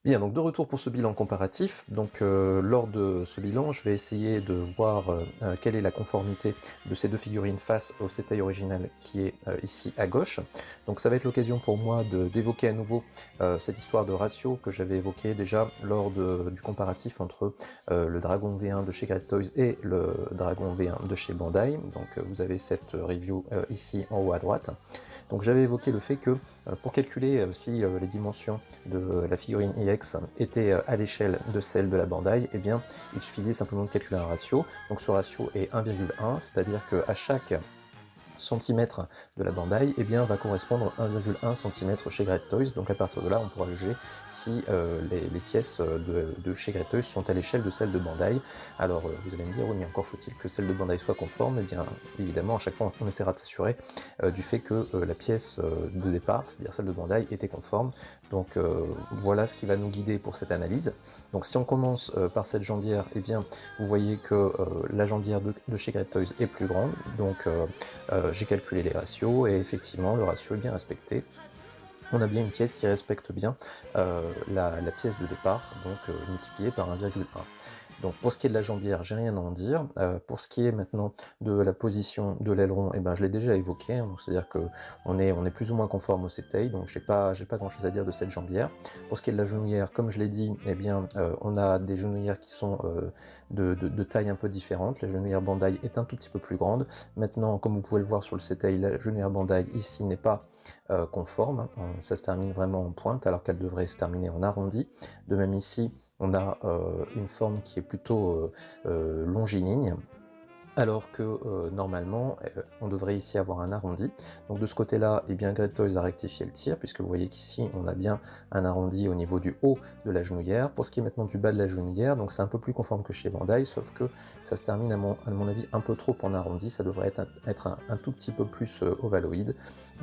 Bien, donc de retour pour ce bilan comparatif. Donc lors de ce bilan, je vais essayer de voir quelle est la conformité de ces deux figurines face au Setai original qui est ici à gauche. Donc ça va être l'occasion pour moi d'évoquer à nouveau cette histoire de ratio que j'avais évoquée déjà lors du comparatif entre le Dragon V1 de chez Great Toys et le Dragon V1 de chez Bandai. Donc vous avez cette review ici en haut à droite. Donc j'avais évoqué le fait que pour calculer si les dimensions de la figurine EX étaient à l'échelle de celle de la Bandai, eh bien il suffisait simplement de calculer un ratio. Donc ce ratio est 1,1, c'est-à-dire qu'à chaque centimètre de la Bandai, eh bien, va correspondre 1,1 cm chez Great Toys. Donc à partir de là, on pourra juger si les pièces de chez Great Toys sont à l'échelle de celles de Bandai. Alors vous allez me dire, oui, mais encore faut-il que celle de Bandai soit conforme. Eh bien, évidemment, à chaque fois, on essaiera de s'assurer du fait que la pièce de départ, c'est-à-dire celle de Bandai, était conforme. Donc voilà ce qui va nous guider pour cette analyse. Donc si on commence par cette jambière, eh bien, vous voyez que la jambière de chez Great Toys est plus grande. Donc j'ai calculé les ratios et effectivement le ratio est bien respecté. On a bien une pièce qui respecte bien la pièce de départ, donc multipliée par 1,1. Donc pour ce qui est de la jambière, j'ai rien à en dire. Pour ce qui est maintenant de la position de l'aileron, eh ben, je l'ai déjà évoqué, hein, c'est-à-dire qu'on est plus ou moins conforme au Setai, donc j'ai pas grand chose à dire de cette jambière. Pour ce qui est de la genouillère, comme je l'ai dit, eh bien, on a des genouillères qui sont de taille un peu différente. La genouillère Bandai est un tout petit peu plus grande. Maintenant, comme vous pouvez le voir sur le Setai, la genouillère Bandai ici n'est pas conforme, ça se termine vraiment en pointe alors qu'elle devrait se terminer en arrondi. De même ici, on a une forme qui est plutôt longiligne, alors que normalement on devrait ici avoir un arrondi. Donc de ce côté-là, eh bien Great Toys a rectifié le tir, puisque vous voyez qu'ici on a bien un arrondi au niveau du haut de la genouillère. Pour ce qui est maintenant du bas de la genouillère, donc c'est un peu plus conforme que chez Bandai, sauf que ça se termine à mon avis un peu trop en arrondi, ça devrait être un tout petit peu plus ovaloïde.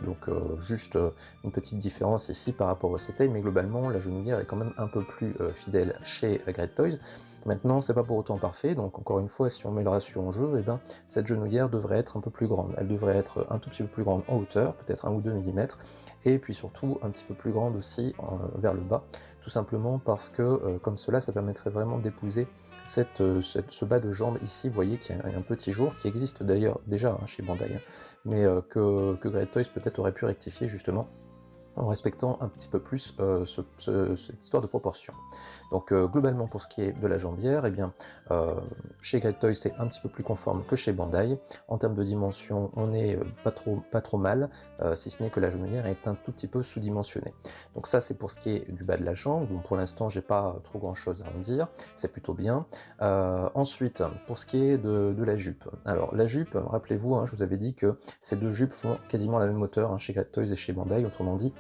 Donc juste une petite différence ici par rapport au Setai, mais globalement la genouillère est quand même un peu plus fidèle chez Great Toys. Maintenant, c'est pas pour autant parfait, donc encore une fois, si on met le ratio en jeu, eh ben, cette genouillère devrait être un peu plus grande. Elle devrait être un tout petit peu plus grande en hauteur, peut-être 1 ou 2 mm, et puis surtout un petit peu plus grande aussi vers le bas, tout simplement parce que comme cela, ça permettrait vraiment d'épouser ce bas de jambe ici. Vous voyez qu'il y a un petit jour qui existe d'ailleurs déjà hein, chez Bandai, hein, mais que Great Toys peut-être aurait pu rectifier justement en respectant un petit peu plus cette histoire de proportion. Donc globalement pour ce qui est de la jambière, eh bien, chez Great Toys c'est un petit peu plus conforme que chez Bandai. En termes de dimension, on n'est pas trop mal, si ce n'est que la genouillère est un tout petit peu sous-dimensionnée. Donc ça c'est pour ce qui est du bas de la jambe, donc pour l'instant j'ai pas trop grand chose à en dire, c'est plutôt bien. Ensuite, pour ce qui est de la jupe. Alors la jupe, rappelez-vous, hein, je vous avais dit que ces deux jupes font quasiment la même hauteur hein, chez Great Toys et chez Bandai, autrement dit,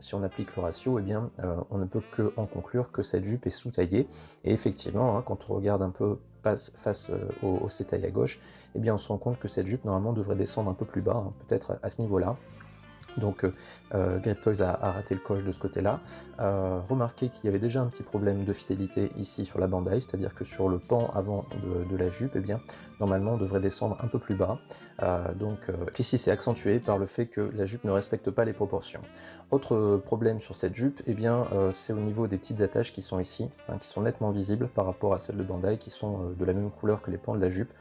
si on applique le ratio, eh bien, on ne peut que en conclure que cette jupe est sous-taillée. Et effectivement, hein, quand on regarde un peu face au Setai à gauche, eh bien, on se rend compte que cette jupe normalement devrait descendre un peu plus bas, hein, peut-être à ce niveau-là. Donc Great Toys a raté le coche de ce côté-là. Remarquez qu'il y avait déjà un petit problème de fidélité ici sur la Bandai, c'est-à-dire que sur le pan avant de la jupe, eh bien, normalement on devrait descendre un peu plus bas. Ici c'est accentué par le fait que la jupe ne respecte pas les proportions. Autre problème sur cette jupe, eh bien, c'est au niveau des petites attaches qui sont ici, hein, qui sont nettement visibles par rapport à celles de Bandai, qui sont de la même couleur que les pans de la jupe.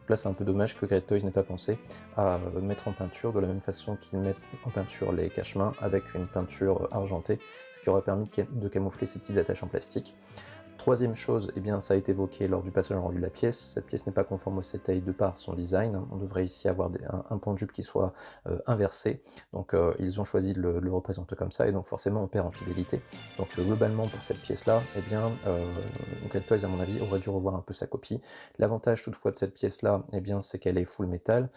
Là, c'est un peu dommage que Great Toys n'ait pas pensé à mettre en peinture de la même façon qu'ils mettent en peinture les cache-mains avec une peinture argentée, ce qui aurait permis de camoufler ces petites attaches en plastique. Troisième chose, eh bien, ça a été évoqué lors du passage en revue de la pièce, cette pièce n'est pas conforme au Setai de par son design, on devrait ici avoir un pan de jupe qui soit inversé, donc ils ont choisi de le représenter comme ça, et donc forcément on perd en fidélité. Donc globalement pour cette pièce-là, eh bien, Great Toys à mon avis aurait dû revoir un peu sa copie. L'avantage toutefois de cette pièce-là, eh bien, c'est qu'elle est full métal.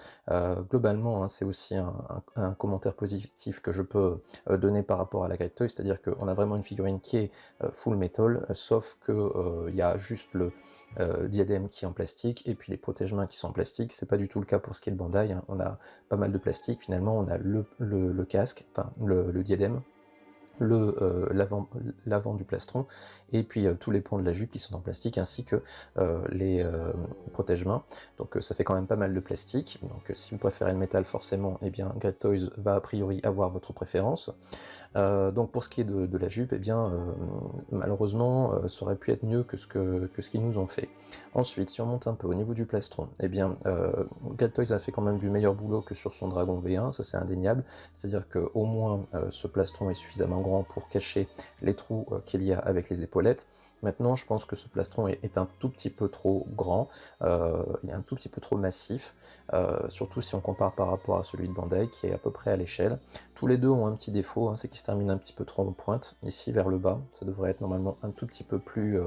Globalement, hein, c'est aussi un commentaire positif que je peux donner par rapport à la Great Toys, c'est-à-dire qu'on a vraiment une figurine qui est full metal, sauf que il y a juste le diadème qui est en plastique et puis les protège-mains qui sont en plastique. C'est pas du tout le cas pour ce qui est de Bandai, hein. On a pas mal de plastique, finalement on a le casque, enfin le diadème, l'avant du plastron, et puis tous les ponts de la jupe qui sont en plastique, ainsi que les protège-mains. Donc ça fait quand même pas mal de plastique. Donc si vous préférez le métal, forcément, eh bien Great Toys va a priori avoir votre préférence. Donc pour ce qui est de la jupe, eh bien malheureusement ça aurait pu être mieux que ce qu'ils nous ont fait. Ensuite, si on monte un peu au niveau du plastron, eh bien Great Toys a fait quand même du meilleur boulot que sur son Dragon V1, ça c'est indéniable. C'est-à-dire qu'au moins ce plastron est suffisamment grand pour cacher les trous qu'il y a avec les épaulettes. Maintenant, je pense que ce plastron est un tout petit peu trop grand, il est un tout petit peu trop massif, surtout si on compare par rapport à celui de Bandai qui est à peu près à l'échelle. Tous les deux ont un petit défaut, hein, c'est qu'ils se terminent un petit peu trop en pointe, ici vers le bas. Ça devrait être normalement un tout petit peu plus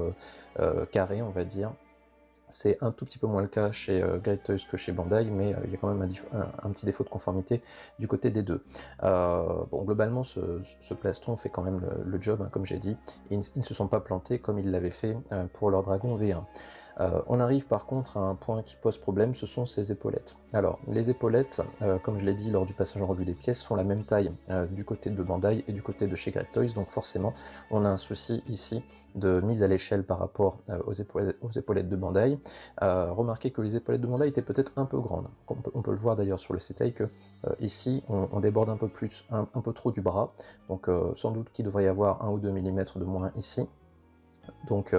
carré, on va dire. C'est un tout petit peu moins le cas chez Great Toys que chez Bandai, mais il y a quand même un petit défaut de conformité du côté des deux. Bon, globalement, ce plastron fait quand même le job, hein, comme j'ai dit. Ils ne se sont pas plantés comme ils l'avaient fait pour leur Dragon V1. On arrive par contre à un point qui pose problème, ce sont ces épaulettes. Alors, les épaulettes, comme je l'ai dit lors du passage en revue des pièces, font la même taille du côté de Bandai et du côté de chez Great Toys, donc forcément, on a un souci ici de mise à l'échelle par rapport aux épaulettes de Bandai. Remarquez que les épaulettes de Bandai étaient peut-être un peu grandes. On peut le voir d'ailleurs sur le Setai que ici, on déborde un peu plus, un peu trop du bras, donc sans doute qu'il devrait y avoir 1 ou 2 mm de moins ici. Donc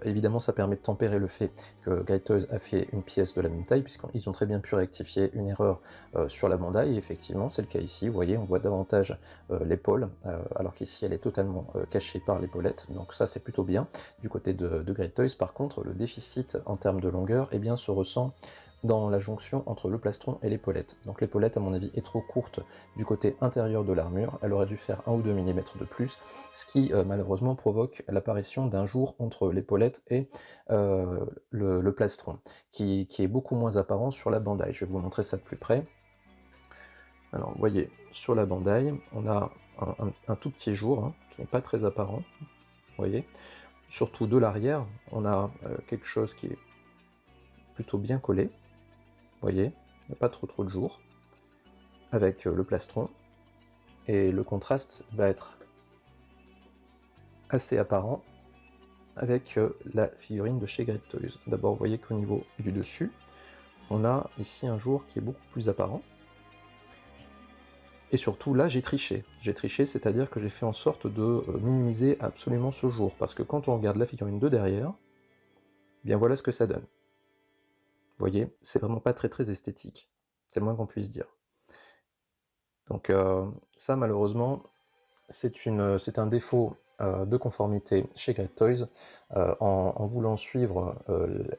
évidemment ça permet de tempérer le fait que Great Toys a fait une pièce de la même taille, puisqu'ils ont très bien pu rectifier une erreur sur la Bandai, et effectivement c'est le cas ici. Vous voyez, on voit davantage l'épaule, alors qu'ici elle est totalement cachée par l'épaulette, donc ça c'est plutôt bien. Du côté de Great Toys, par contre, le déficit en termes de longueur eh bien, se ressent dans la jonction entre le plastron et l'épaulette. Donc l'épaulette, à mon avis, est trop courte du côté intérieur de l'armure, elle aurait dû faire 1 ou 2 mm de plus, ce qui malheureusement provoque l'apparition d'un jour entre l'épaulette et le plastron, qui est beaucoup moins apparent sur la Bandai. Je vais vous montrer ça de plus près. Alors vous voyez, sur la Bandai, on a un tout petit jour, hein, qui n'est pas très apparent, vous voyez. Surtout de l'arrière, on a quelque chose qui est plutôt bien collé. Vous voyez, il n'y a pas trop de jour, avec le plastron, et le contraste va être assez apparent avec la figurine de chez Great Toys. D'abord, vous voyez qu'au niveau du dessus, on a ici un jour qui est beaucoup plus apparent, et surtout là j'ai triché. J'ai triché, c'est-à-dire que j'ai fait en sorte de minimiser absolument ce jour, parce que quand on regarde la figurine de derrière, eh bien voilà ce que ça donne. Vous voyez, c'est vraiment pas très esthétique, c'est le moins qu'on puisse dire. Donc ça malheureusement c'est un défaut de conformité chez Great Toys, en voulant suivre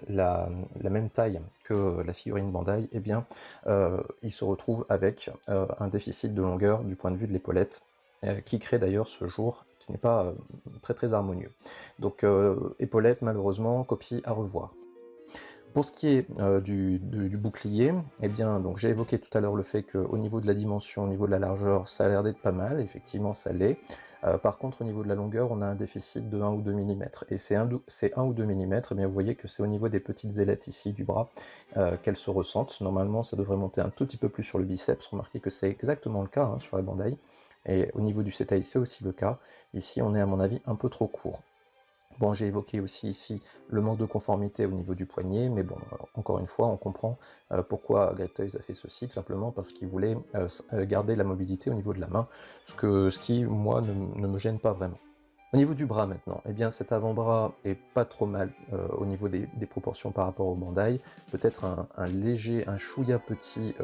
la même taille que la figurine Bandai, eh bien il se retrouve avec un déficit de longueur du point de vue de l'épaulette, qui crée d'ailleurs ce jour qui n'est pas très harmonieux. Donc épaulette malheureusement, copie à revoir. Pour ce qui est du bouclier, eh bien, donc j'ai évoqué tout à l'heure le fait qu'au niveau de la dimension, au niveau de la largeur, ça a l'air d'être pas mal, effectivement ça l'est. Par contre, au niveau de la longueur, on a un déficit de 1 ou 2 mm. Et c'est 1 ou 2 mm, eh bien, vous voyez que c'est au niveau des petites ailettes ici du bras qu'elles se ressentent. Normalement, ça devrait monter un tout petit peu plus sur le biceps. Remarquez que c'est exactement le cas hein, sur la Bandai. Et au niveau du Setai, c'est aussi le cas. Ici, on est à mon avis un peu trop court. Bon, j'ai évoqué aussi ici le manque de conformité au niveau du poignet, mais bon, encore une fois, on comprend pourquoi Great Toys a fait ceci, tout simplement parce qu'il voulait garder la mobilité au niveau de la main, ce qui, moi, ne me gêne pas vraiment. Au niveau du bras maintenant, eh bien cet avant-bras est pas trop mal au niveau des proportions par rapport au Bandai, peut-être un chouïa petit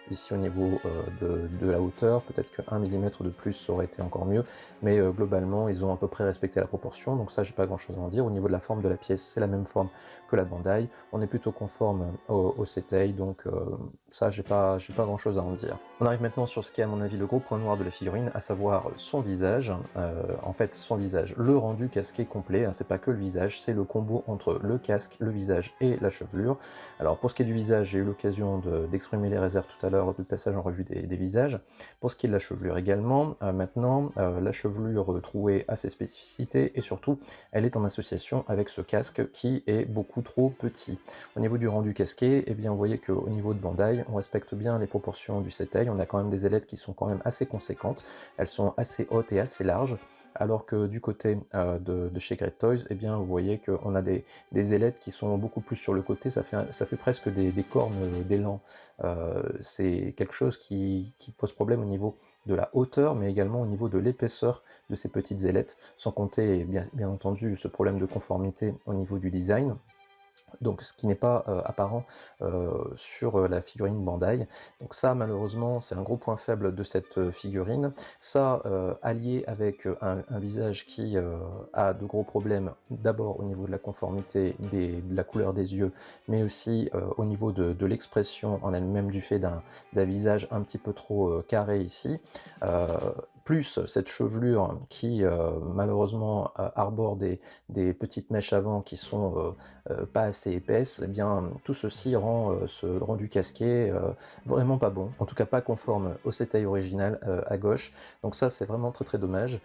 ici au niveau de la hauteur, peut-être que 1 mm de plus ça aurait été encore mieux, mais globalement ils ont à peu près respecté la proportion, donc ça j'ai pas grand chose à en dire. Au niveau de la forme de la pièce, c'est la même forme que la Bandai, on est plutôt conforme au Setai, donc ça j'ai pas grand chose à en dire. On arrive maintenant sur ce qui est à mon avis le gros point noir de la figurine, à savoir son visage, en fait son visage visage. Le rendu casqué complet, hein, c'est pas que le visage, c'est le combo entre le casque, le visage et la chevelure. Alors pour ce qui est du visage, j'ai eu l'occasion d'exprimer les réserves tout à l'heure du passage en revue des visages. Pour ce qui est de la chevelure également, maintenant, la chevelure trouée a ses spécificités et surtout, elle est en association avec ce casque qui est beaucoup trop petit. Au niveau du rendu casqué, eh bien, vous voyez qu'au niveau de Bandai, on respecte bien les proportions du Seitei, on a quand même des ailettes qui sont quand même assez conséquentes, elles sont assez hautes et assez larges, alors que du côté de chez Great Toys, eh bien, vous voyez qu'on a des ailettes qui sont beaucoup plus sur le côté, ça fait presque des cornes d'élan. C'est quelque chose qui pose problème au niveau de la hauteur, mais également au niveau de l'épaisseur de ces petites ailettes, sans compter bien entendu ce problème de conformité au niveau du design. Donc ce qui n'est pas apparent sur la figurine Bandai. Donc ça malheureusement c'est un gros point faible de cette figurine. Ça allié avec un visage qui a de gros problèmes d'abord au niveau de la conformité, de la couleur des yeux, mais aussi au niveau de l'expression en elle-même du fait d'un visage un petit peu trop carré ici. Plus cette chevelure qui malheureusement arbore des petites mèches avant qui sont pas assez épaisse, eh bien tout ceci rend ce rendu casqué vraiment pas bon, en tout cas pas conforme au Seitei original à gauche, donc ça c'est vraiment très dommage.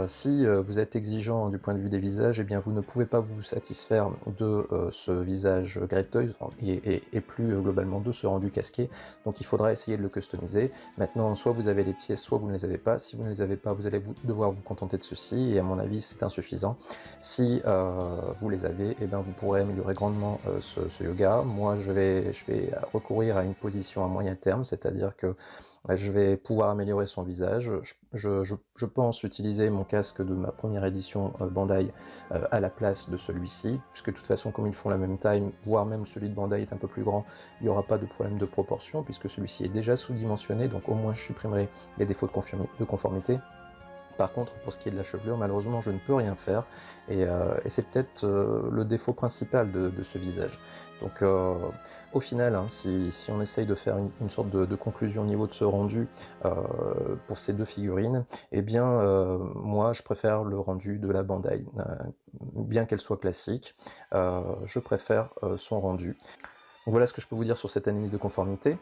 Si vous êtes exigeant du point de vue des visages, eh bien vous ne pouvez pas vous satisfaire de ce visage Great Toys et plus globalement de ce rendu casqué, donc il faudra essayer de le customiser. Maintenant soit vous avez les pièces, soit vous ne les avez pas. Si vous ne les avez pas, vous allez devoir vous contenter de ceci, et à mon avis c'est insuffisant. Si vous les avez, eh bien, vous pourrez améliorer grandement ce yoga. Moi je vais recourir à une position à moyen terme, c'est-à-dire que je vais pouvoir améliorer son visage. Je pense utiliser mon casque de ma première édition Bandai à la place de celui-ci, puisque de toute façon comme ils font la même taille, voire même celui de Bandai est un peu plus grand, il n'y aura pas de problème de proportion, puisque celui-ci est déjà sous-dimensionné, donc au moins je supprimerai les défauts de conformité. Par contre, pour ce qui est de la chevelure, malheureusement, je ne peux rien faire, et c'est peut-être le défaut principal de ce visage. Donc, au final, hein, si on essaye de faire une sorte de conclusion au niveau de ce rendu pour ces deux figurines, eh bien, moi, je préfère le rendu de la Bandai. Bien qu'elle soit classique, je préfère son rendu. Donc voilà ce que je peux vous dire sur cette analyse de conformité.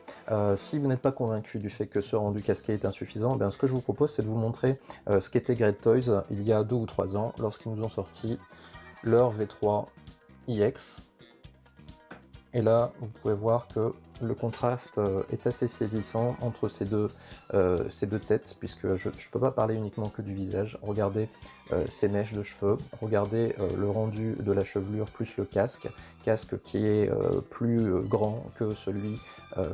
Si vous n'êtes pas convaincu du fait que ce rendu casqué est insuffisant, ce que je vous propose c'est de vous montrer ce qu'était Great Toys il y a 2 ou 3 ans, lorsqu'ils nous ont sorti leur V3 iX. Et là, vous pouvez voir que le contraste est assez saisissant entre ces deux têtes, puisque je ne peux pas parler uniquement que du visage. Regardez ces mèches de cheveux, regardez le rendu de la chevelure plus le casque qui est plus grand que celui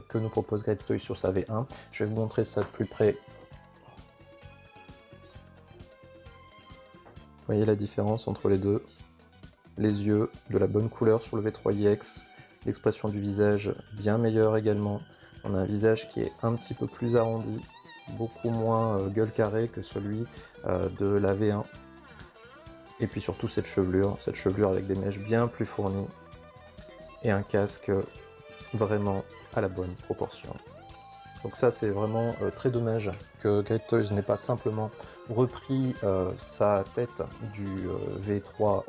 que nous propose Great Toys sur sa V1. Je vais vous montrer ça de plus près. Vous voyez la différence entre les deux. Les yeux de la bonne couleur sur le V3 iX, l'expression du visage bien meilleure également. On a un visage qui est un petit peu plus arrondi, beaucoup moins gueule carrée que celui de la V1. Et puis surtout cette chevelure avec des mèches bien plus fournies et un casque vraiment à la bonne proportion. Donc ça c'est vraiment très dommage que Great Toys n'ait pas simplement repris sa tête du V3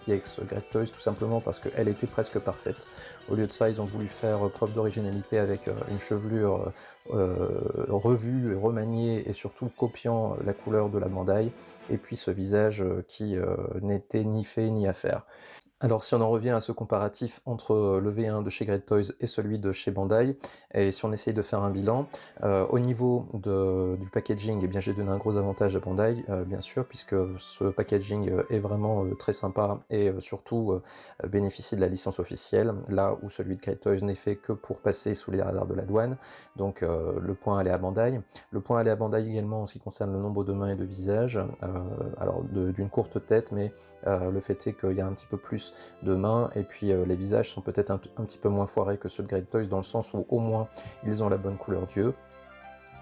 iX Great Toys, tout simplement parce qu'elle était presque parfaite. Au lieu de ça, ils ont voulu faire preuve d'originalité avec une chevelure revue, remaniée et surtout copiant la couleur de la Bandai, et puis ce visage qui n'était ni fait ni à faire. Alors si on en revient à ce comparatif entre le V1 de chez Great Toys et celui de chez Bandai, et si on essaye de faire un bilan, au niveau du packaging, eh bien j'ai donné un gros avantage à Bandai, bien sûr, puisque ce packaging est vraiment très sympa et surtout bénéficie de la licence officielle, là où celui de Great Toys n'est fait que pour passer sous les radars de la douane, donc le point allait à Bandai. Le point allait à Bandai également en ce qui concerne le nombre de mains et de visages, alors d'une courte tête, mais le fait est qu'il y a un petit peu plus de mains, et puis les visages sont peut-être un petit peu moins foirés que ceux de Great Toys, dans le sens où au moins ils ont la bonne couleur d'yeux.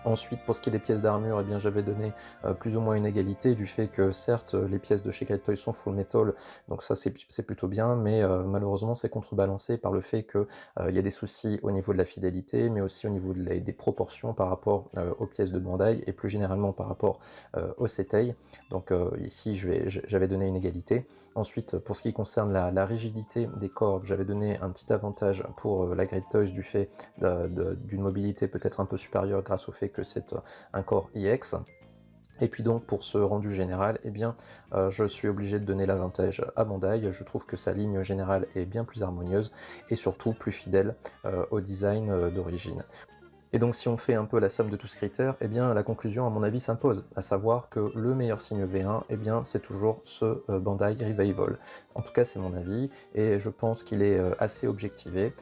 Ensuite, pour ce qui est des pièces d'armure, eh bien j'avais donné plus ou moins une égalité du fait que certes les pièces de chez Great Toys sont full metal, donc ça c'est plutôt bien, mais malheureusement c'est contrebalancé par le fait que il y a des soucis au niveau de la fidélité, mais aussi au niveau des proportions par rapport aux pièces de Bandai et plus généralement par rapport au Setei. Donc ici j'avais donné une égalité. Ensuite, pour ce qui concerne la rigidité des cordes, j'avais donné un petit avantage pour la Great Toys du fait d'une mobilité peut-être un peu supérieure grâce au fait que c'est un corps IX. Et puis donc pour ce rendu général, eh bien, je suis obligé de donner l'avantage à Bandai. Je trouve que sa ligne générale est bien plus harmonieuse et surtout plus fidèle au design d'origine. Et donc si on fait un peu la somme de tous ces critères, eh bien la conclusion à mon avis s'impose, à savoir que le meilleur signe V1, eh bien c'est toujours ce Bandai Revival. En tout cas c'est mon avis, et je pense qu'il est assez objectivé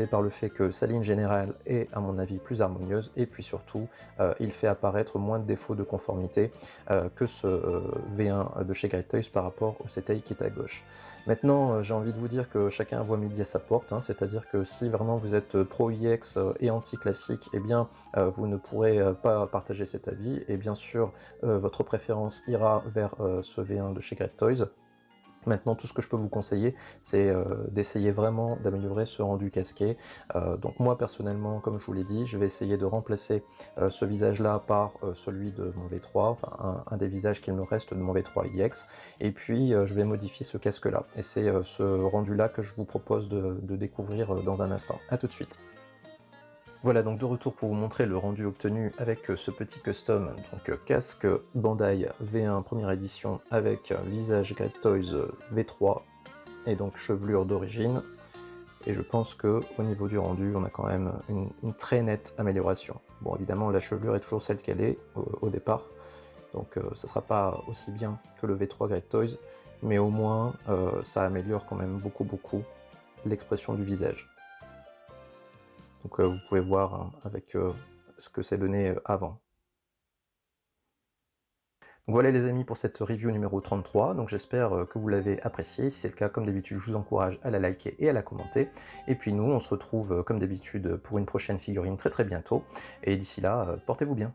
par le fait que sa ligne générale est à mon avis plus harmonieuse, et puis surtout il fait apparaître moins de défauts de conformité que ce V1 de chez Great Toys par rapport au Setei qui est à gauche. Maintenant, j'ai envie de vous dire que chacun voit midi à sa porte, hein, c'est-à-dire que si vraiment vous êtes pro-IX et anti-classique, eh bien vous ne pourrez pas partager cet avis, et bien sûr votre préférence ira vers ce V1 de chez Great Toys. Maintenant, tout ce que je peux vous conseiller, c'est d'essayer vraiment d'améliorer ce rendu casqué. Donc moi, personnellement, comme je vous l'ai dit, je vais essayer de remplacer ce visage-là par celui de mon V3, enfin un des visages qu'il me reste de mon V3 IX, et puis je vais modifier ce casque-là. Et c'est ce rendu-là que je vous propose de découvrir dans un instant. A tout de suite. Voilà, donc de retour pour vous montrer le rendu obtenu avec ce petit custom, donc casque Bandai V1 première édition avec visage Great Toys V3 et donc chevelure d'origine. Et je pense que au niveau du rendu, on a quand même une très nette amélioration. Bon, évidemment, la chevelure est toujours celle qu'elle est au départ, donc ça sera pas aussi bien que le V3 Great Toys, mais au moins ça améliore quand même beaucoup l'expression du visage. Donc vous pouvez voir hein, avec ce que c'est donné avant. Donc voilà les amis pour cette review numéro 33, donc j'espère que vous l'avez apprécié. Si c'est le cas, comme d'habitude, je vous encourage à la liker et à la commenter. Et puis nous, on se retrouve comme d'habitude pour une prochaine figurine très bientôt. Et d'ici là, portez-vous bien.